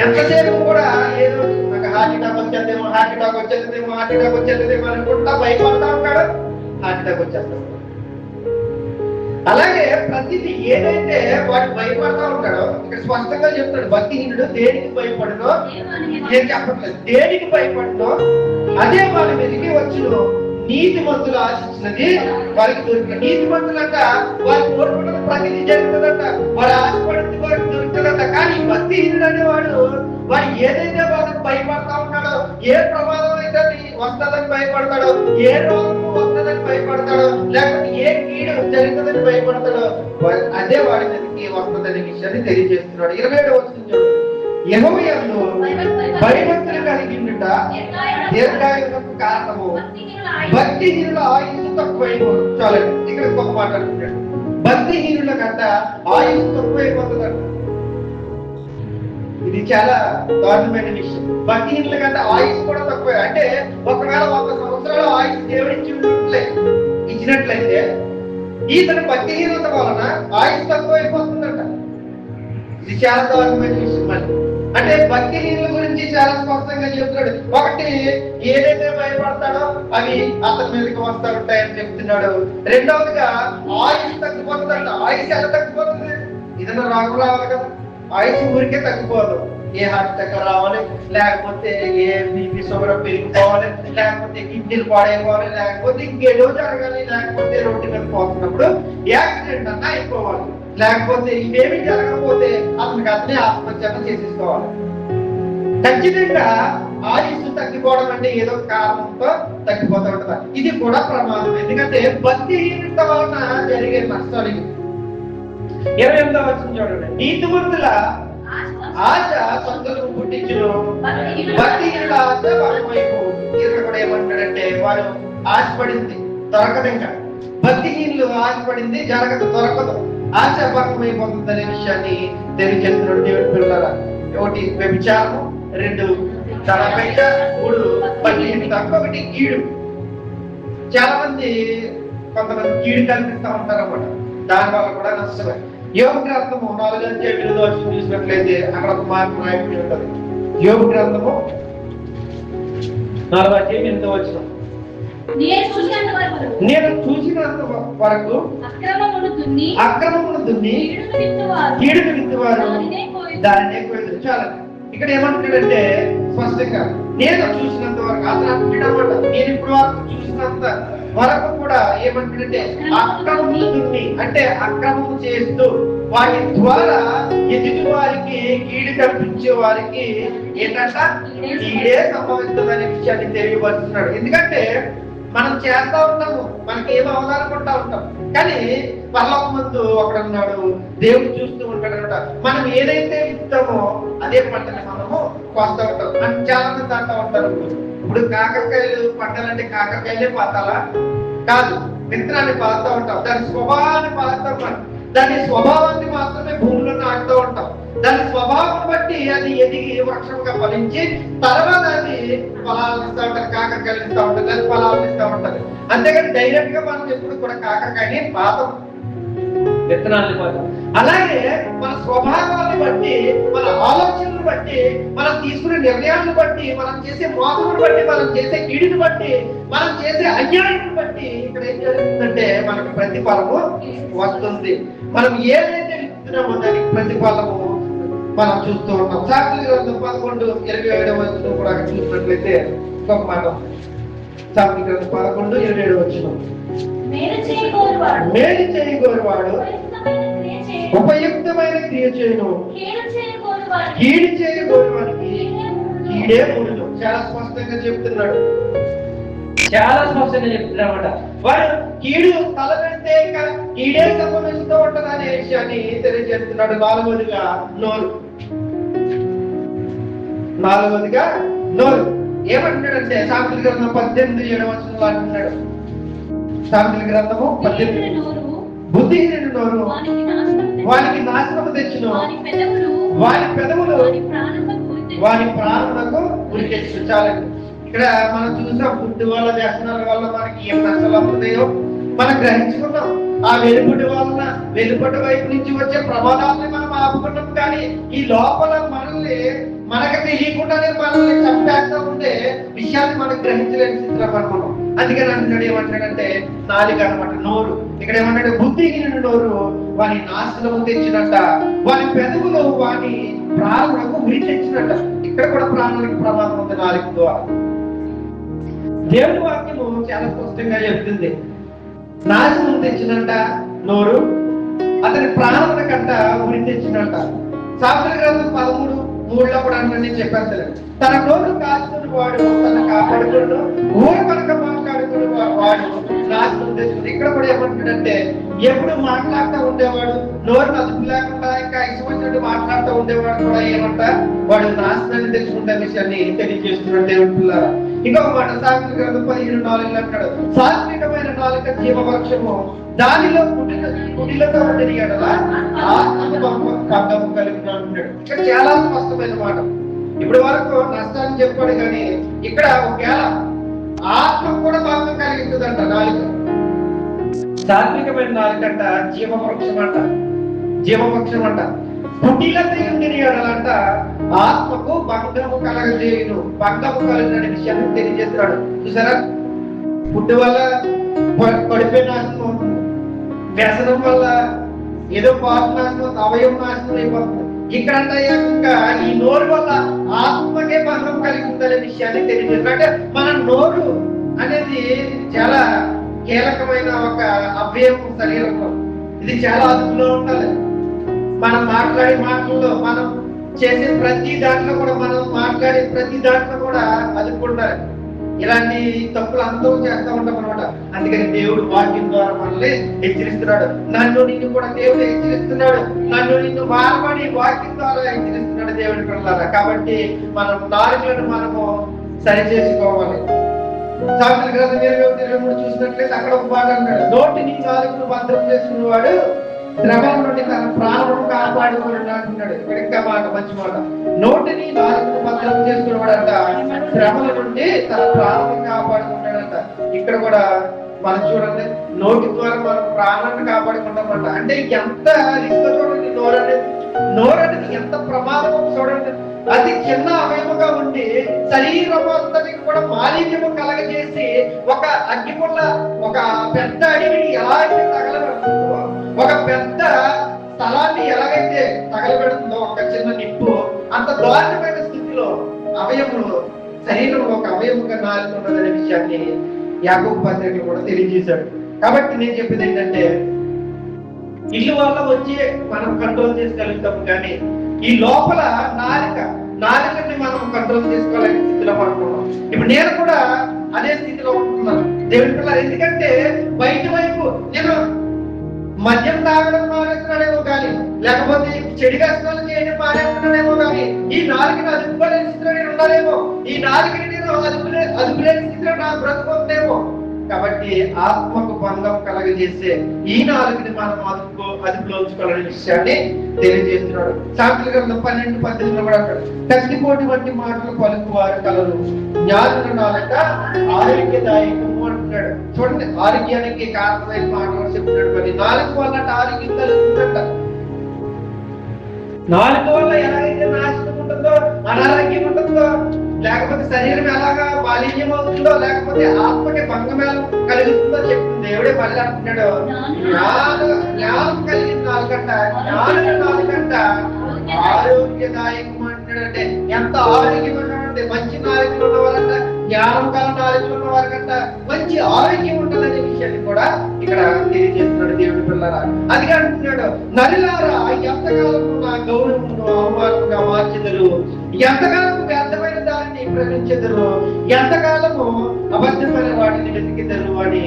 ఎంతసేపు కూడా ఏదో నాకు హార్ట్ అటాక్ వచ్చేదేమో హార్ట్ అటాక్ వచ్చేదేమో హార్ట్ అటాక్ వచ్చేదేమో అనుకుంటా భయపడతా ఉంటాడు, హార్ట్ అటాక్ వచ్చేస్తాడు. అలాగే ప్రతిదీ ఏదైతే వాడు భయపడతా ఉంటాడో ఇక్కడ స్పష్టంగా చెప్తాడు, భక్తిహీనుడు దేనికి భయపడనో నేను చెప్పట్లేదు, దేనికి భయపడనో అదే వాళ్ళ మీదకి వచ్చును. నీతిమంతులు ఆశించినది వారికి దొరికిన. నీతిమంతులంట వారికి కోరుకున్నది ప్రతిదీ జరుగుతుందంట, వాడు ఆశపడింది వారికి దొరుకుతుందంట. కానీ భక్తిహీనుడు అనేవాడు వాడు ఏదైతే వాళ్ళకి భయపడతా ఉన్నాడో, ఏ ప్రమాదం అయితే వస్తుందని భయపడతాడో, ఏ రోగం వస్తుందని భయపడతాడో, లేకపోతే ఏ కీడు జరుగుతుందని భయపడతాడో అదే వాడి మీదకి వస్తుందనే విషయాన్ని తెలియజేస్తున్నాడు. 27వ వచనం చూడండి. యెహోవాయందు భయభక్తులు కలిగి ఉండుట దీర్ఘాయువునకు కారణము, భక్తిహీనుల ఆయుస్సు తక్కువైపోదు. చాలండి, ఇక్కడ ఇంకొక మాట అనుకుంటాడు, భక్తిహీనుల కంట ఆయుస్సు తక్కువైపోతుందంట. ఇది చాలా దారుణమైన విషయం. భక్తిహీనుల కంటే ఆయుష్ కూడా తక్కువ. అంటే ఒకవేళ 100 సంవత్సరాల ఆయుష్ దేవుడు ఇచ్చినట్లయితే ఈతని భక్తిహీనత వలన ఆయుష్ తక్కువైపోతుందంట. ఇది చాలా దారుణమైన విషయం. మళ్ళీ అంటే భక్తిహీనుల గురించి చాలా స్పష్టంగా చెప్తున్నాడు. ఒకటి, ఏదైతే భయపడతాడో అవి అతని మీదకి వస్తూ ఉంటాయని చెప్తున్నాడు. రెండవదిగా ఆయుష్ తగ్గిపోతుందంట. ఆయుష్ ఎలా తగ్గిపోతుంది? ఏదైనా రాగు రావాలి కదా, ఆయుష్ ఊరికే తగ్గిపోదు. ఏ హార్ట్ అటాక్ రావాలి, లేకపోతే ఏ బీపీ షుగర్ పెరిగిపోవాలి, లేకపోతే కిడ్నీలు పాడైపోవాలి, లేకపోతే ఇంకేదో జరగాలి, లేకపోతే రోడ్డు మీద పోతున్నప్పుడు యాక్సిడెంట్ అన్నా అయిపోవాలి, లేకపోతే ఇవేమి జరగకపోతే అతనే ఆత్మహత్య చేసేసుకోవాలి. ఖచ్చితంగా ఆయుష్ తగ్గిపోవడం అంటే ఏదో కారణంతో తగ్గిపోతూ ఉంటుందా? ఇది కూడా ప్రమాదం. ఎందుకంటే భక్తిహీనత వలన జరిగే నష్టాలు. 28వ వచనం చూడండి. నీతిమంతుల ఆశ సంతోషం పుట్టించును, భక్తిహీనుల ఆశ భంగమైపోవు. ఇక్కడ కూడా ఏమంటాడంటే వాడు ఆశపడింది దొరకదు, ఇంకా భక్తిహీనులు ఆశపడింది జరగదు, దొరకదు, ఆశ భంగమైపోతుంది అనే విషయాన్ని తెలియజేస్తున్నాడు. దేవుడి పిల్లలారా, ఒకటి వ్యభిచారము, 2 తలపెట్ట, 3 భక్తిహీనత, ఒకటి కీడు. చాలా మంది కొంతమంది కీడు కల్పిస్తూ ఉంటారు అన్నమాట. దాని వల్ల కూడా నష్టమే. యోగ గ్రంథము 4:8 వచనం చూసినట్లయితే అక్కడ ఒక మార్పు రాయబడి ఉంటుంది. యోగ గ్రంథము 4:8 వచనం. నేను చూసినంత వరకు అక్రమమును దున్ని కీడును విత్తువారు దానినే కోయుదురు. చాలా ఇక్కడ ఏమంటున్నాడంటే స్పష్టంగా నేను చూసినంత వరకు అతను అంటున్నాడన్నమాట. నేను ఇప్పుడు వరకు చూసినంత వరకు కూడా ఏమంటాడంటే అక్రమము దున్ని అంటే అక్రమము చేస్తూ వాటి ద్వారా ఎదుటి వారికి కీడు కల్పించే వారికి ఏంటంట కీడే సంభవిస్తుందనే విషయాన్ని తెలియపరుస్తున్నాడు. ఎందుకంటే మనం చేస్తా ఉంటాము, మనకి ఏమో అవదానుకుంటా ఉంటాం, కానీ పర్లోక ముందు ఒకడున్నాడు, దేవుడు చూస్తూ ఉంటాడనమాట. మనం ఏదైతే ఇస్తామో అదే పంటని మనము కోస్తా ఉంటాం. మనం చాలా మంది అంటూ ఉంటారు, ఇప్పుడు కాకరకాయలు పంటలంటే కాకరకాయలే పాతాలా? కాదు, విత్తనాన్ని పారుతూ ఉంటాం, దాని స్వభావాన్ని పారుతాం. మనం దాని స్వభావాన్ని మాత్రమే భూమిలో నాటుతూ ఉంటాం. దాని స్వభావం బట్టి అది ఎదిగి వృక్షంగా ఫలించి తర్వాత అది ఫలాలను ఇస్తూ ఉంటారు, కాకరకాయలు ఇస్తూ ఉంటుంది, అది ఫలాలను ఇస్తూ ఉంటుంది. అంతేగాని డైరెక్ట్ గా మనం ఎప్పుడు కూడా కాకరకాయని పాతం, విత్తనాన్ని పాతం. అలాగే మన స్వభావాన్ని బట్టి, మన ఆలోచనలు బట్టి, మనం తీసుకునే నిర్ణయాలను బట్టి, మనం చేసే మోసమును బట్టి, మనం చేసే కీడుని బట్టి, మనం చేసే అన్యాయాన్ని బట్టి ఇక్కడ ఏం జరుగుతుందంటే మనకు ప్రతిఫలము వస్తుంది. మనం ఏదైతే ఇస్తున్నామో దానికి ప్రతిఫలము మనం చూస్తూ ఉన్నాం. సాక్షుల గ్రంథం 11:27 వచనం కూడా చూసినట్లయితే ఇంకొక మాట, సాక్షుల గ్రంథం 11:27 వచనం. మేలు చేయగోరువాడు ఉపయుక్తమైన క్రియ చేయను, కీడు చేయగోరువానికి కీడే ముడును. చాలా స్పష్టంగా చెప్తున్నాడు, చాలా స్పష్టంగా చెప్తున్నమాట. వాడు కీడు తలపెడితే కీడే సంభవిస్తూ ఉంటది అనే విషయాన్ని తెలియజేస్తున్నాడు. నాలుగవదిగా నోరు ఏమంటున్నాడంటే సాక్షుల గ్రంథం 18:7 వచనంలో అంటున్నాడు, సామెతల గ్రంథము 18. బుద్ధిహీనుని నోరు వానికి నాశనము తెచ్చును, వాని పెదవులు వాని ప్రాణములకు ఉరి తెచ్చును. చాలండి. ఇక్కడ మనం చూసాం బుద్ధి వల్ల వ్యసనాల వల్ల మనకి ఏం నష్టాలు అవుతున్నాయో మనం గ్రహించుకున్నాం. ఆ వెలుగుడి వలన వెలుపటి వైపు నుంచి వచ్చే ప్రమాదాలని మనం ఆపుకున్నాం. కానీ ఈ లోపల మనల్ని మనకు తెలియకుండానే మనల్ని చంపేస్తా ఉండే విషయాన్ని మనం గ్రహించలేని స్థితిలో మనం. అందుకని అంటున్నాడు ఏమంటాడంటే నాలుక అనమాట, నోరు. ఇక్కడ ఏమంటాడు బుద్ధిహీనుని నోరు వాని నాశనము తెచ్చినట్ట, వాని పెదవులు వాని ప్రాణులకు ఉరి తెచ్చినట్ట. ఇక్కడ కూడా ప్రాణానికి ప్రమాదం ఉంది నాలుక ద్వారా. దేవుని వాక్యము చాలా స్పష్టంగా చెప్తుంది. నాశనం తెచ్చినట్ట నోరు, అతని ప్రాణముల కంట ఉరి తెచ్చినట్ట. సామెతల గ్రంథం 13:3 కూడా నేను చెప్పాను. తన నోరు కాచుకుని వాడు తన కాపాడుకుడు, ఊర కనుక మాట్లాడుకుని వాడు నాశనం తెచ్చుకుని. ఇక్కడ కూడా ఏమంటాడంటే ఎప్పుడు మాట్లాడుతూ ఉండేవాడు, నోరు అదుపు లేకుండా ఇంకా ఇష్టమైనట్టు మాట్లాడుతూ ఉండేవాడు కూడా ఏమంట వాడు నాశనాన్ని తెచ్చుకుంటే విషయాన్ని తెలియజేస్తున్నాడు దేవుని పిల్లరా. ఇంకొక మాట సామెతల గ్రంథం 15:4 అంటాడు, సాత్వికమైన నాలుక జీవవృక్షము, దానిలో కుడిలతో ఉండని ఎడల ఆత్మకు ఖడ్గము కలుగును అంటాడు. ఇక్కడ చాలా స్పష్టమైన మాట. ఇప్పటి వరకు నష్టాన్ని చెప్పాడు కానీ ఇక్కడ ఒకవేళ ఆత్మకు కూడా భంగం కలిగిస్తుందంట నాలుక. సాత్వికమైన నాలుకంట జీవవృక్షం అంట, జీవవృక్షం అంట. కుటిలత ఉండని ఎడలంట ఆత్మకు భంగము కలగజేయును, భంగము కలిగిన విషయాన్ని తెలియజేస్తున్నాడు. చూసారా, పుట్టి వల్ల పడిపోయి నాశనం అవుతుంది, వ్యసనం వల్ల ఏదో పాటు నాశనం, అవయవం నాశనం అయిపోతుంది. ఇక్కడంటే ఇంకా ఈ నోరు వల్ల ఆత్మకే భంగం కలిగిందనే విషయాన్ని తెలియజేస్తారు. అంటే మన నోరు అనేది చాలా కీలకమైన ఒక అవయవం శరీరంలో. ఇది చాలా అదుపులో ఉండాలి. మనం మాట్లాడే మాటల్లో, మనం చేసే ప్రతి దాంట్లో కూడా, మనం మాట్లాడే ప్రతి దాంట్లో కూడా అదుపు ఉండాలి. ఇలాంటి తప్పులు అందరూ చేస్తూ ఉంటాం అనమాట. అందుకని దేవుడు వాక్యం ద్వారా మనల్ని హెచ్చరిస్తున్నాడు. నన్ను నిన్ను కూడా దేవుడు హెచ్చరిస్తున్నాడు. నన్ను నిన్ను మారమని వాక్యం ద్వారా హెచ్చరిస్తున్నాడు దేవుడి పిల్లలారా. కాబట్టి మనం నాలుకలను మనము సరి చేసుకోవాలి. సామెతల గ్రంథం 23 చూసినట్లయితే అక్కడ ఒక మాట అన్నాడు, నోటిని నాలుకను భద్రం చేసుకునేవాడు శ్రమల నుండి తన ప్రాణమును కాపాడుకున్నాడు అంటున్నాడు. ఇక్కడ ఇంకా మాట, మంచి మాట. నోటిని నాలుకను భద్రం చేసుకునేవాడంట శ్రమల నుండి తన ప్రాణమును కాపాడుకున్నాడంట. ఇక్కడ కూడా మనం చూడండి, నోటి ద్వారా మనం ప్రాణాన్ని కాపాడుకుంటామంట. అంటే ఎంత రిస్క్ చూడండి. నోరు అనేది ఎంత ప్రమాదం చూడండి. అతి చిన్న అవయముగా ఉండి శరీరం అంతటికి కూడా మాలిన్యము కలగజేసి ఒక అగ్గిపుల్ల, ఒక పెద్ద అడవిని ఎలా అయితే తగలబెడుతుందో, ఒక పెద్ద స్థలాన్ని ఎలాగైతే తగలబెడుతుందో ఒక చిన్న నిప్పు, అంత దారుణమైన స్థితిలో అవయములు, శరీరంలో ఒక అవయముగా నాలుగున్నదనే విషయాన్ని యాకోబు పత్రికలో కూడా తెలియజేశాడు. కాబట్టి నేను చెప్పేది ఏంటంటే ఇల్లు వల్ల వచ్చి మనం కంట్రోల్ చేసుకోగలుగుతాం, కానీ ఈ లోపల నాలుకని మనం కంట్రోల్ చేసుకోవాలనే స్థితిలో పడుతున్నాం. ఇప్పుడు నేను కూడా అదే స్థితిలో ఉంటున్నాను దేవుడి పిల్లలు. ఎందుకంటే బయట వైపు నేను మద్యం తాగడం మానేస్తున్నాడేమో కానీ, లేకపోతే చెడు వ్యసనాలు చేయడం మానేస్తున్నాడేమో కానీ, ఈ నాలుగుని అదుపులేని స్థితిలో నేను ఉండాలేమో, ఈ నాలుగుని నేను అదుపులేని స్థితిలో నా బ్రతుకుందేమో. కాబట్టి ఆత్మకు భంగం కలగజేసే ఈ నాలుగుని మనం అదుపులో ఉంచుకోవాలనే విషయాన్ని తెలియజేస్తున్నాడు. సామెతల గ్రంథం 12:18 కూడా అంటాడు, కత్తిపోటు వంటి మాటలు పలుకువారు కలరు, జ్ఞానుల నాలుక ఆరోగ్యదాయకము అంటున్నాడు. చూడండి, ఆరోగ్యానికి కారణమైన మాటలు చెప్తున్నాడు. మరి నాలుగు వల్ల ఆరోగ్యం కలుగుతుందంట. నాలుగు వల్ల ఎలాగైతే నాశనం ఉంటుందో, అనారోగ్యం ఉంటుందో, లేకపోతే శరీరం ఎలాగా మాలిన్యం అవుతుందో, లేకపోతే ఆత్మకి భంగం కలుగుతుందో చెప్తుంది దేవుడే. మళ్ళీ అంటున్నాడు, జ్ఞానం కలిగిన నాలుగంట, జ్ఞానం నాలుగంట ఆరోగ్యదాయకం అంటున్నాడంటే ఎంత ఆరోగ్యం అంటే మంచి నాయకులు ఉన్న వాళ్ళంట, జ్ఞానం కల నాయకులు ఉన్న వారికంట మంచి ఆరోగ్యం ఉంటుందనే విషయాన్ని కూడా ఇక్కడ తెలియజేస్తున్నాడు దేవుడి పిల్లరా. అది అంటున్నాడు, నరులారా ఎంతకాలము నా గౌరవమును అవమానంగా మార్చెదరు, ఎంతకాలము వ్యర్థమైన దాన్ని ప్రేమించెదరు, ఎంతకాలము అబద్ధమైన వాటిని వెతికెదరు అని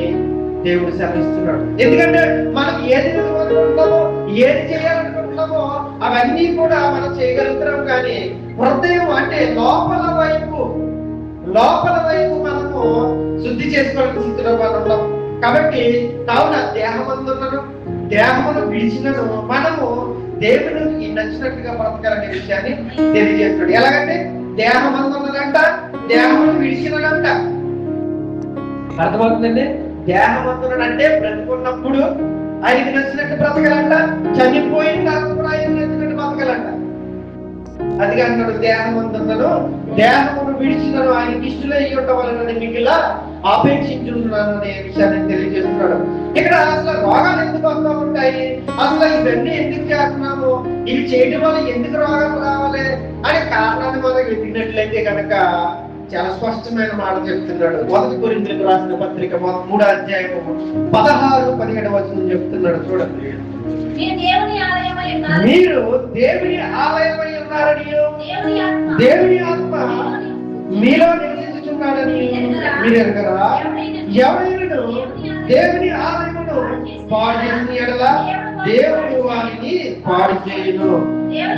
దేవుడు శ్రమిస్తున్నాడు. ఎందుకంటే మనం ఏది అనుకుంటున్నామో, ఏది చేయాలనుకుంటున్నామో అవన్నీ కూడా మనం చేయగలుగుతున్నాం. కానీ హృదయం అంటే లోపల వైపు మనము శుద్ధి చేసుకోవాల్సిన స్థితిలో మనం ఉన్నాం. కాబట్టి కావున దేహమును విడిచినను మనము దేవునికి నచ్చినట్టుగా బ్రతకాలనే విషయాన్ని తెలియజేస్తున్నాడు. ఎలాగంటే దేహమందున్నదంట, దేహమును విడిచినదంట. అర్థమవుతుందండి? దేహమందునంటే బ్రతుకున్నప్పుడు ఆయనకి నచ్చినట్టు బ్రతకాలంట, చనిపోయిన తర్వాత కూడా ఆయనకి నచ్చినట్టు బ్రతకాలంట. అది అంటాడు, దేహమందున్నను దేహమును విడిచినను ఆయనకి ఇష్టలై ఉండటం వలన మిగిలిన ఆపేక్షించున్నాను అనే విషయాన్ని తెలియజేస్తున్నాడు. ఇక్కడ అసలు రోగాలు ఎందుకు వస్తూ ఉంటాయి, అసలు ఇవన్నీ ఎందుకు చేస్తున్నాము, ఇవి చేయడం వల్ల ఎందుకు రోగాలు రావాలి అనే కారణాన్ని మనం వెతికినట్లయితే కనుక చాలా స్పష్టమైన మాట చెప్తున్నాడు. 1 కొరింథీయులకు రాసిన పత్రిక 3వ అధ్యాయము 16-17 వచనం చెప్తున్నాడు. చూడండి, మీరు దేవుని ఆలయమై ఉన్నారని, దేవుని ఆత్మ మీలో నివసించుచున్నాడని మీరు ఎరగరా? ఎవరైనా దేవుని ఆలయమును పాడు చేసిన యెడల దేవుడు వారిని పాడు చేయును.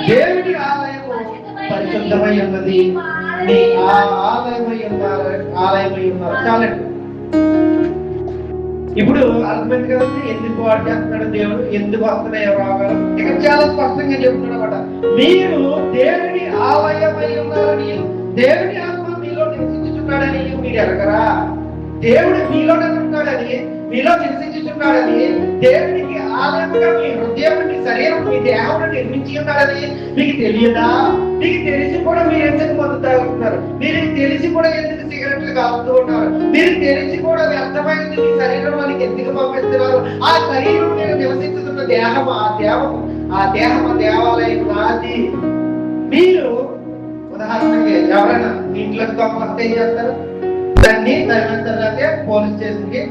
దేవుని ఆలయము పరిశుద్ధమై ఉన్నది, మీ ఆలయమై ఉన్నారు. చాలండి. ఇప్పుడు అర్థమైంది కదండి ఎందుకు పాడు చేస్తున్నాడు దేవుడు, ఎందుకు వస్తున్నాయి రోగాలు. ఇక్కడ చాలా స్పష్టంగా చెప్తున్నాడు అన్నమాట. మీరు దేవుని ఆలయమై ఉన్నారని, దేవుని ఆత్మ మీలో నివసించుచున్నాడని మీరు ఎరగరా? దేవుడు మీలోనే ఉన్నాడని, మీలో నివసించుచున్నాడని, దేవునికి ఆలయంగా మీ హృదయం, మీ శరీరం, మీ దేహం నిర్మించి ఉన్నాడని మీకు తెలియదా? మీకు తెలిసి కూడా మీరు ఎందుకు మందు తాగుతున్నారు? మీరు తెలిసి కూడా ఎందుకు సిగరెట్లు కాలుతూ ఉన్నారు? మీరు తెలిసి కూడా వ్యర్థమైనది మీ శరీరంలోనికి ఎందుకు పంపిస్తున్నారు? ఆ శరీరం మీరు నివసించుతున్న దేహం, ఆ దేవాలయం నాది. మీరు ఉదాహరణకి ఎవరైనా మీ ఇంట్లోకి దొంగలు ఏం చేస్తారు? దాన్ని తగినంతలాగే పోలీస్ స్టేషన్ కి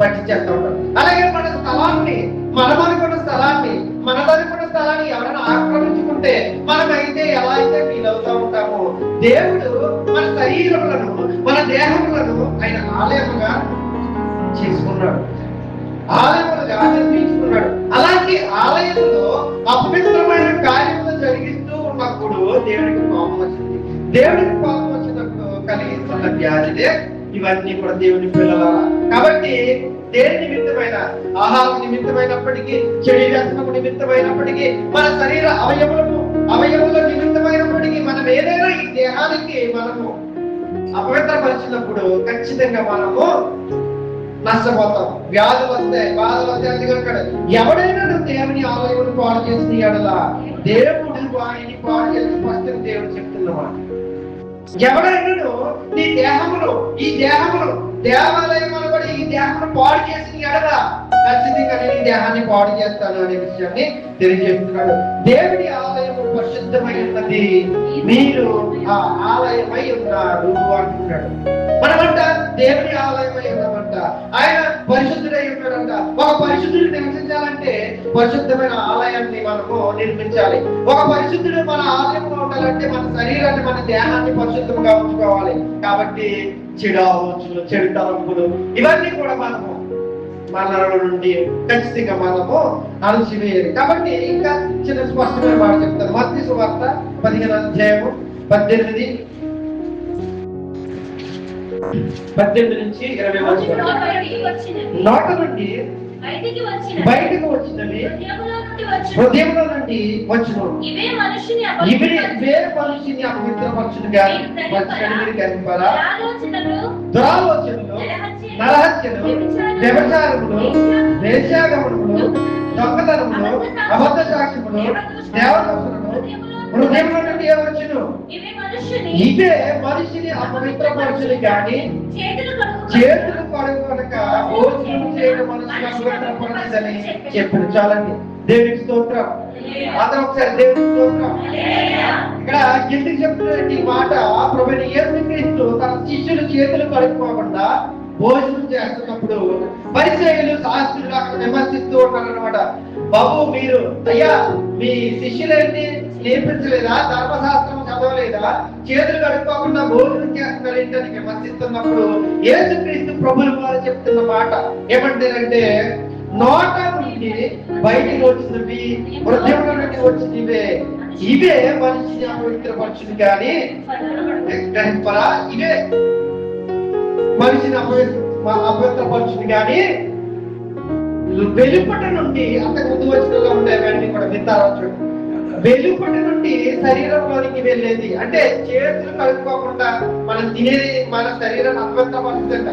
పట్టించేస్తూ ఉంటారు. అలాగే మన స్థలాన్ని, మనమనుకున్న స్థలాన్ని, మనదనుకున్న స్థలాన్ని ఎవరైనా ఆక్రమించుకుంటే మనమైతే ఎలా అయితే ఫీల్ అవుతూ ఉంటామో, దేవుడు మన శరీరములను, మన దేహములను ఆయన ఆలయముగా చేసుకున్నాడు, ఆలయములుగా నిర్మించుకున్నాడు. అలాంటి ఆలయంలో అపవిత్రమైన కార్యములు జరిగిస్తూ ఉన్నప్పుడు దేవుడికి కోపం వచ్చింది. దేవుడికి కోపం వచ్చినప్పుడు కలిగిస్తున్న వ్యాధిదే ఇవన్నీ కూడా దేవుని పిల్లల. కాబట్టి దేని నిమిత్తమైన, ఆహారం నిమిత్తమైనప్పటికీ, చెడు వ్యసనము నిమిత్తమైనప్పటికీ, మన శరీర అవయముల నిమిత్తమైనప్పటికీ, మనం ఏదైనా ఈ దేహానికి మనము అపవిత్రపరిచినప్పుడు ఖచ్చితంగా మనము నష్టపోతాం. వ్యాధులు వస్తాయి, బాధలు వస్తాయి. అందుకంటాడు, ఎవడైనా దేవుని ఆలయమును పాడు చేసిన యెడల దేవుడు వారిని పాడు చేసి స్పష్టంగా దేవుడు చెప్తున్నమాట. ఎవడైనా నీ దేహమును, ఈ దేహమును దేవాలయం అనబడి ఈ దేహమును పాడు చేసిన యెడల ఖచ్చితంగా నేను ఈ దేహాన్ని పాడు చేస్తాను అనే విషయాన్ని తెలియజేస్తున్నాడు. దేవుని ఆలయము పరిశుద్ధమై ఉన్నది, మీరు ఆ ఆలయమై ఉన్నారు అంటున్నాడు. మనమంట దేవుని ఆలయమై ఉన్నామంట, ఆయన పరిశుద్ధుడై ఉన్నాడంట. ఒక పరిశుద్ధుడు నివసించాలంటే పరిశుద్ధమైన ఆలయాన్ని మనము నిర్మించాలి. ఒక పరిశుద్ధుడు మన ఆలయంలో ఉండాలంటే మన శరీరాన్ని, మన దేహాన్ని పరిశుద్ధంగా ఉంచుకోవాలి. కాబట్టి చెడు ఆలోచనలు, చెడు తలంపులు ఇవన్నీ కూడా మనము మన నుండి ఖచ్చితంగా మనము అణచివేయాలి. కాబట్టి ఇంకా చిన్న స్పష్టమైన మాట చెప్తారు. మత్తయి సువార్త 15వ అధ్యాయము 18 నుంచి 20 నోట నుండి బయటకు వచ్చినవి హృదయంలో నుండి వచ్చును, ఇవే మనిషిని అపవిత్రపరచును గాని మీరు కనిపరా? దురాలోచనలు, నరహత్యలు, వ్యభిచారములు, వేశ్యాగమనములు, దొంగతనములు, అబద్ధ సాక్ష్యములు, దేవదూషణలు హృదయంలో నుండి ఏమొచ్చును? ఇవే మనిషిని అపవిత్రపరచును గాని చేతులు కడుగొనక భోజనం చేయడం మనిషిని అపవిత్రపరచదని చెప్పిన. చాలండి. దేవునికి స్తోత్రం. అందరం ఒకసారి దేవునికి స్తోత్రం. ఇక్కడ ఎందుకు చెప్తున్నట్టు ఈ మాట? ప్రభువైన యేసుక్రీస్తు తన శిష్యులు చేతులు కడుక్కోకుండా భోజనం చేస్తున్నప్పుడు పరిసయ్యులు, శాస్త్రులు అక్కడ విమర్శిస్తూ ఉన్నారన్నమాట. బాబు, మీరు అయ్యా మీ శిష్యులేంటి నేర్పించలేదా? ధర్మశాస్త్రం చదవలేదా? చేతులు కడుక్కోకుండా భోజనం చేస్తున్నారు ఏంటని విమర్శిస్తున్నప్పుడు యేసుక్రీస్తు ప్రభువుల వారు చెప్తున్న మాట ఏమంటారంటే, నోట నుండి బయటికి వచ్చినవి, హృదయంలో నుండి వచ్చినవే, ఇవే మనిషిని అపవిత్రపరచును కానీ గ్రహింపరా? ఇవే మనిషిని అపవిత్రపరచును కానీ వెలుపట నుండి అంతకు ముందు వచ్చినలో ఉంటాయి అన్ని కూడా వింటారా చూడండి. వెలుపట నుండి శరీరంలోనికి వెళ్ళేది అంటే చేతులు కలుపుకోకుండా మనం తినేది మన శరీరాన్ని అపవిత్రపరుస్తుంట.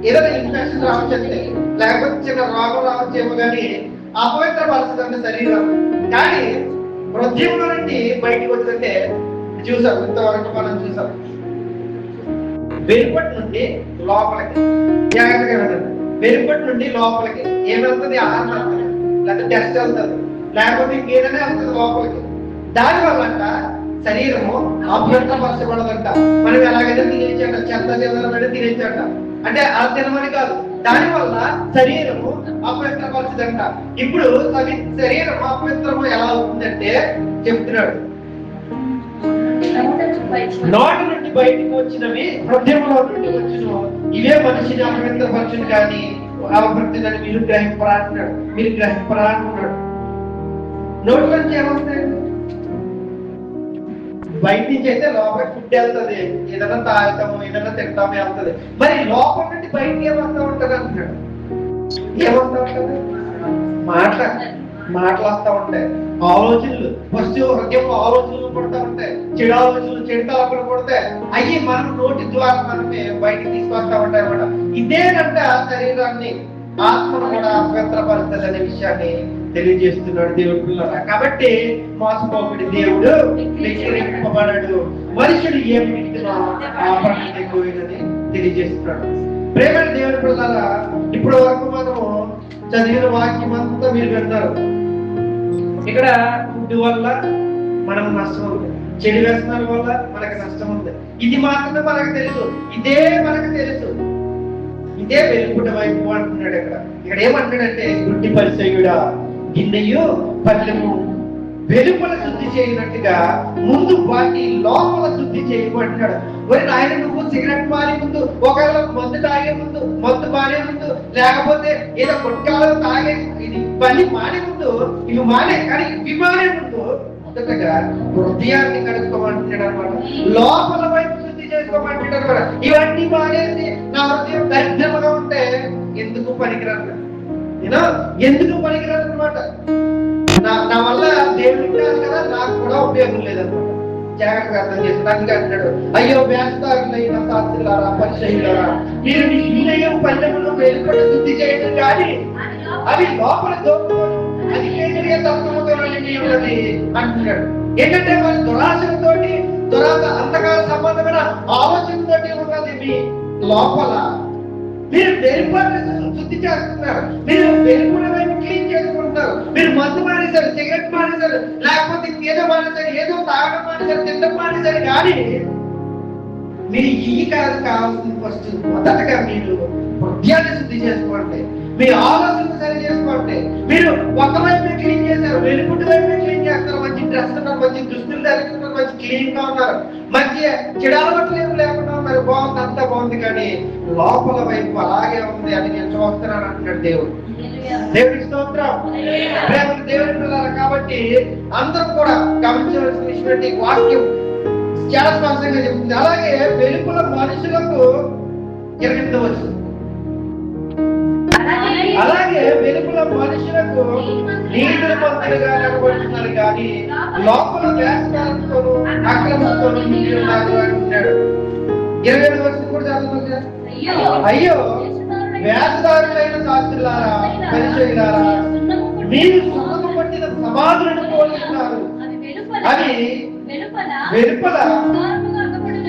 ఏదైనా ఇన్ఫెక్షన్ రావచ్చండి, లేకపోతే చిన్న రోగం రావచ్చేమో కానీ అపవిత్రపరుస్తుందంటే శరీరం. కానీ హృదయంలో నుండి బయటకు వచ్చిందంటే చూసాం, ఇంతవరకు మనం చూసాం. వెలుపటి నుండి లోపలికి జాగ్రత్తగా వెళ్ళండి. వెలుపటి నుండి లోపలికి ఏమవుతుంది? ఆహారం వెళ్తుంది, లేకపోతే టెస్ట్ వెళ్తుంది, లేకపోతే ఇంకేదైనా వెళ్తుంది లోపలికి. దానివల్ల శరీరము అపవిత్రపరచబడదంట. మనం ఎలాగైనా తినేచ్చంట, చెత్త చెదరమైన తినేచ్చంట. అంటే ఆ తినమని కాదు, దానివల్ల శరీరము అపవిత్రపరచదంట. ఇప్పుడు శరీరం అపవిత్రము ఎలా అవుతుందంటే చెప్తున్నాడు, నోటి నుండి బయటకు వచ్చినవి హృదయంలో నుండి వచ్చిన ఇవే మనిషిని అపవిత్రపరచును కానీ అవపడుతుందని మీరు గ్రహింపరా అంటున్నాడు. మీరు గ్రహింపరా అంటున్నాడు. నోటి నుంచి ఏమవుతాయండి? బయట నుంచి అయితే లోపలికి ఫుడ్ వెళ్తుంది, ఏదైనా తాగుతాము, ఏదైనా తింటాము వెళ్తుంది. మరి లోపల నుండి బయటకి ఏమొస్తా ఉంటది అంటున్నాడు. ఏమొస్తా ఉంటది? మాటలు వస్తా ఉంటాయి, ఆలోచనలు. ఫస్ట్ హృదయం ఆలోచనలు పడుతూ ఉంటాయి, చెడు ఆలోచనలు, చెడు తలపులు పడతాయి. అయ్యి మనం నోటి ద్వారా మనమే బయటకు తీసుకొస్తా ఉంటాయి అన్నమాట. ఇదేనంట శరీరాన్ని, ఆత్మను కూడా అపవిత్రపరుస్తుంది అనే విషయాన్ని తెలియజేస్తున్నాడు దేవుడు పిల్లరా. కాబట్టి మోసపోకడి దేవుడు లెక్కింపబడడు, మనుషుడు ఏమి వింటున్నా ఆ ప్రకృతి ఎక్కువైనది తెలియజేస్తున్నాడు. ప్రేమైన దేవుడి పిల్లరా, ఇప్పటి వరకు మనము చదివిన వాక్యం అంతా మీరు విన్నారు. ఇక్కడ ఫుడ్ వల్ల మనకు నష్టం ఉంది, చెడు వ్యసనాల వల్ల మనకు నష్టం ఉంది. ఇది మాత్రమే మనకు తెలుసు, ఇదే మనకు తెలుసు, ఇదే వెలుపుట వైపు అంటున్నాడు. ఇక్కడ ఏమంటాడంటే, గుడ్డి పరిసయుడా, గిన్నెయు పల్లెము వెలుపల శుద్ధి చేయనట్టుగా ముందు వాటి లోపల శుద్ధి చేయమంటున్నాడు. మరి ఆయన నువ్వు సిగరెట్ మానే ముందు, ఒకవేళ మందు తాగే ముందు, మందు మానే ముందు, లేకపోతే ఏదో గుట్కాలు తాగే ఇది పని మానే ముందు, ఇవి మానే, కానీ ఇవి మానే ముందు మొదటగా హృదయాన్ని కడుక్కోమంటున్నాడు అనమాట. లోపల వైపు శుద్ధి చేసుకోమంటున్నాడు అనమాట. ఇవన్నీ మానేసి నా హృదయం దరిద్రముగా ఉంటే ఎందుకు పనికిరాదు, ఎందుకు పనికిరాదు అనమాట. నా వల్ల దేవుడికి కాదు కదా, నాకు కూడా ఉపయోగం లేదన్నమాట. జాగ్రత్తగా అర్థం చేసి అంటాడు, అయ్యో వేస్తారులైన శాస్త్రులారా, పరిచయులారా, మీరు మీ ఇన్నయం పల్లెములు వెలుపట శుద్ధి చేయడం కానీ అవి లోపల దోపుకోను, అది కేంద్రీయ తత్వముతో నిండి ఉన్నది అంటున్నాడు. ఏంటంటే మరి దురాశలతోటి, అంతకాల సంబంధమైన ఆలోచనతోటి ఉన్నది మీ లోపల. మీరు వెలుపల శుద్ధి చేస్తున్నారు, మీరు వెలుపల వైపు క్లీన్ చేసుకుంటున్నారు. మీరు మందు మానేశారు, సిగరెట్ మానేశారు, లేకపోతే ఇంకేదో మానేశారు, ఏదో తాగడం మానేశారు, తినడం మానేశారు. కానీ మీరు ఈ కాదు కావాల్సింది, ఫస్ట్ మొదటగా మీరు హృదయాన్ని శుద్ధి చేసుకోండి, మీ ఆలోచన సరి చేసుకోండి. మీరు ఒక వైపు క్లీన్ చేశారు, వెలుపుటి వైపు క్లీన్ చేస్తారు, మంచి డ్రెస్ ఉన్నారు, మంచి దుస్తులు ధరిస్తున్నారు, మంచి క్లీన్ గా ఉన్నారు, మంచి చెడాలట్లు ఏమి లేకుండా ఉన్నారు, బాగుంది, అంతా బాగుంది. కానీ లోపల వైపు అలాగే ఉంది అని నేను చూస్తున్నాను అంటున్నాడు దేవుడు. దేవుడికి స్తోత్రం. దేవుడి పిల్లలు కాబట్టి అందరూ కూడా గమనించవలసిన వాక్యం చాలా స్పష్టంగా చెప్తుంది. అలాగే వెలుపల మనుషులకు ఎరగవచ్చు, అలాగే వెలుపల మనుషులకు నీతిమంతులుగా కనబడుతున్నారు, కానీ లోపల వేషకాలతోనూ అక్రమంతోనూ నిండి ఉన్నారు అంటున్నాడు. 27 వర్షం కూడా చదువుతుంది. అయ్యో వేషధారులైన శాస్త్రులారా, పరిచయులారా, మీరు సున్నము పట్టిన సమాధులను పోలి ఉన్నారు. అది వెలుపల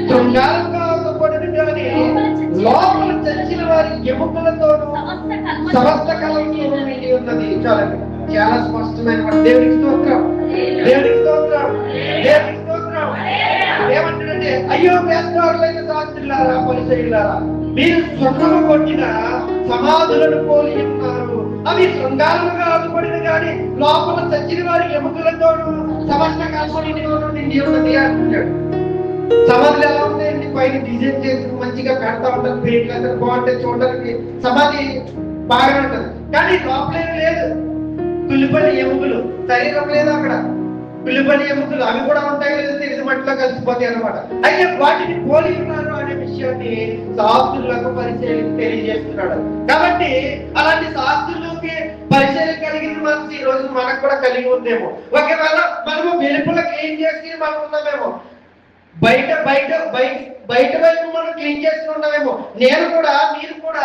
శృంగారంగా అక్కబడును, కానీ లోపల చచ్చిన వారి ఎముకలతోనూ సమస్త కళలతోనూ నిండి ఉన్నది. చాలా స్పష్టమైన దేవుడికి స్తోత్రం, దేవుడికి స్తోత్రం, దేవుడికి స్తోత్రం. ఏమంటాడంటే, అయ్యో వేషధారులైన శాస్త్రులారా, పరిచయులారా, మీరు సున్నము కొట్టిన సమాధులను పోలి ఉన్నారు. అవి శృంగారముగా అదుపడిన కానీ లోపల చచ్చిన వారి ఎముకలతోనూ సమస్త కళలతోనూ నిండి ఉన్నది అంటున్నాడు. సమాధులు ఎలా ఉంటాయండి? పైన డిజైన్ చేసి మంచిగా పెడతా ఉంటారు, పెయింట్లు అంతా బాగుంటాయి, చూడడానికి సమాధి బాగా ఉంటుంది. కానీ లోపలేం లేదు, కులిపని ఎముకలు, శరీరం లేదు అక్కడ. కులిపని ఎముకలు అవి కూడా ఉంటాయి, లేదు తెలిసి మట్టిలో కలిసిపోతాయి అనమాట. అయితే వాటిని పోలి ఉన్నారు అనే విషయాన్ని శాస్త్రులకు పరిచయం తెలియజేస్తున్నాడు. కాబట్టి అలాంటి శాస్త్రులకి పరిచయం కలిగిన మనసు ఈ రోజు మనకు కూడా కలిగి ఉందేమో. ఒకవేళ మనము వెలుపల క్లీన్ చేసుకుని మనం ఉన్నామేమో, బయట బయట బయట బయట వైపు మనం క్లీన్ చేసుకుని ఉన్నామేమో. నేను కూడా మీరు కూడా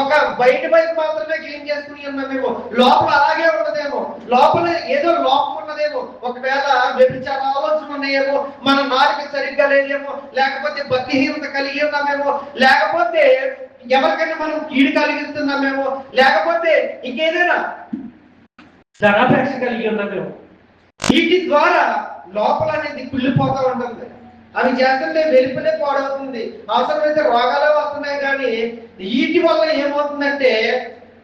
ఒక బయట వైపు మాత్రమే క్లీన్ చేసుకుని ఉన్నామేమో, లోపల అలాగే ఉన్నదేమో, లోపల ఏదో లోపం ఉన్నదేమో. ఒకవేళ వ్యభిచార ఆలోచన ఉన్నాయేమో, మన నాలుక సరిగ్గా లేదేమో, లేకపోతే భక్తిహీనత కలిగి ఉన్నామేమో, లేకపోతే ఎవరికైనా మనం కీడు కలిగిస్తున్నామేమో, లేకపోతే ఇంకేదైనా ధనాపేక్ష కలిగి ఉన్నామేమో. వీటి ద్వారా లోపల అనేది కుళ్ళిపోతూ ఉంటుంది. అవి చేస్తుంటే వెలుపలే పాడవుతుంది. అవసరమైతే రోగాలే వస్తున్నాయి, కానీ వీటి వల్ల ఏమవుతుందంటే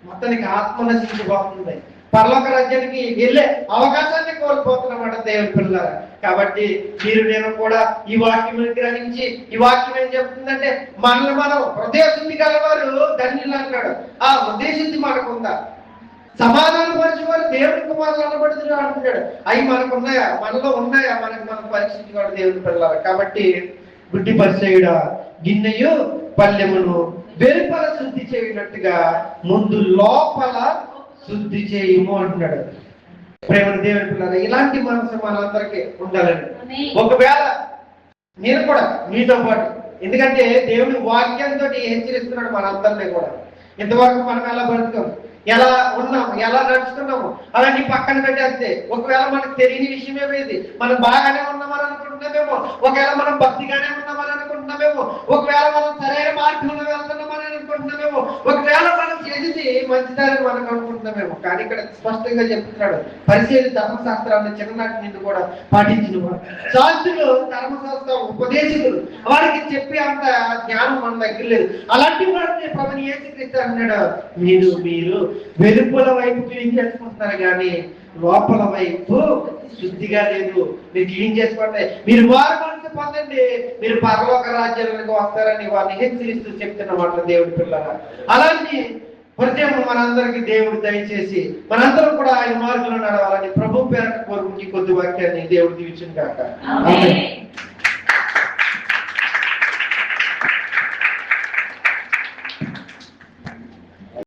మొత్తానికి ఆత్మ నశించిపోతుంది. పరలోక రాజ్యానికి వెళ్ళే అవకాశాన్ని కోల్పోతున్నమాట దేవుని పిల్లలారా. కాబట్టి మీరు నేను కూడా ఈ వాక్యం గ్రహించి, ఈ వాక్యం ఏం చెప్తుందంటే మనల్ని మనం హృదయ శుద్ధి గలవారు ధన్యులు అన్నాడు. ఆ హృదయ శుద్ధి మనకుందా? సమాధాన పరిచేవారు దేవుడి కుమారులు అనబడుతున్నా అంటున్నాడు. అవి మనకు ఉన్నాయా? మనలో ఉన్నాయా? మనం పరీక్షించుకోవాలి దేవుని పిల్లలు. కాబట్టి గుడ్డి పరిచయుడా, గిన్నెయు పల్లెమును వెలుపల శుద్ధి చేయనట్టుగా ముందు లోపల శుద్ధి చేయుము అంటున్నాడు. ప్రేమ దేవుని పిల్లలు, ఇలాంటి మనసు మనందరికీ ఉండాలండి. ఒకవేళ నేను కూడా మీతో పాటు, ఎందుకంటే దేవుని వాక్యంతో హెచ్చరిస్తున్నాడు మనందరినీ కూడా. ఇంతవరకు మనం ఎలా బ్రతుకాం, ఎలా ఉన్నాము, ఎలా నడుచుకున్నాము అవన్నీ పక్కన పెట్టేస్తే, ఒకవేళ మనకు తెలియని విషయం ఏమైంది, మనం బాగానే ఉన్నామని అనుకుంటున్నామేమో, ఒకవేళ మనం భక్తిగానే ఉన్నామని అనుకుంటున్నామేమో, ఒకవేళ మనం సరైన మార్గంలో వెళ్తున్నామని అనుకుంటున్నామేమో, ఒకవేళ మనం చేసింది మంచిదారని మనకు అనుకుంటున్నామేమో. కానీ ఇక్కడ స్పష్టంగా చెప్తున్నాడు, పరిశీలి ధర్మశాస్త్రాన్ని చిన్ననాటి నుండి కూడా పాటించిన వారు, శాస్త్రులు ధర్మశాస్త్ర ఉపదేశకులు, వారికి చెప్పి అంత జ్ఞానం మన దగ్గర లేదు. అలాంటి వారిని ప్రభుని యేసుక్రీస్తు అన్నాడు, మీరు వెలుపల వైపు క్లీన్ చేసుకుంటున్నారు, కానీ లోపల వైపు శుద్ధిగా లేదు. మీరు క్లీన్ చేసుకోండి, మీరు మారు మనసు పొందండి, మీరు పరలోక రాజ్యాలకు వస్తారని వారిని హెచ్చరిస్తూ చెప్తున్న మాట దేవుడి పిల్లల. అలాంటి హృదయం మనందరికీ దేవుడు దయచేసి మనందరం కూడా ఆయన మార్గంలో నడవాలని ప్రభు పేరట కోరుకుంటే కొద్ది వాక్యాన్ని దేవుడు దీవించును గాక. ఆమేన్.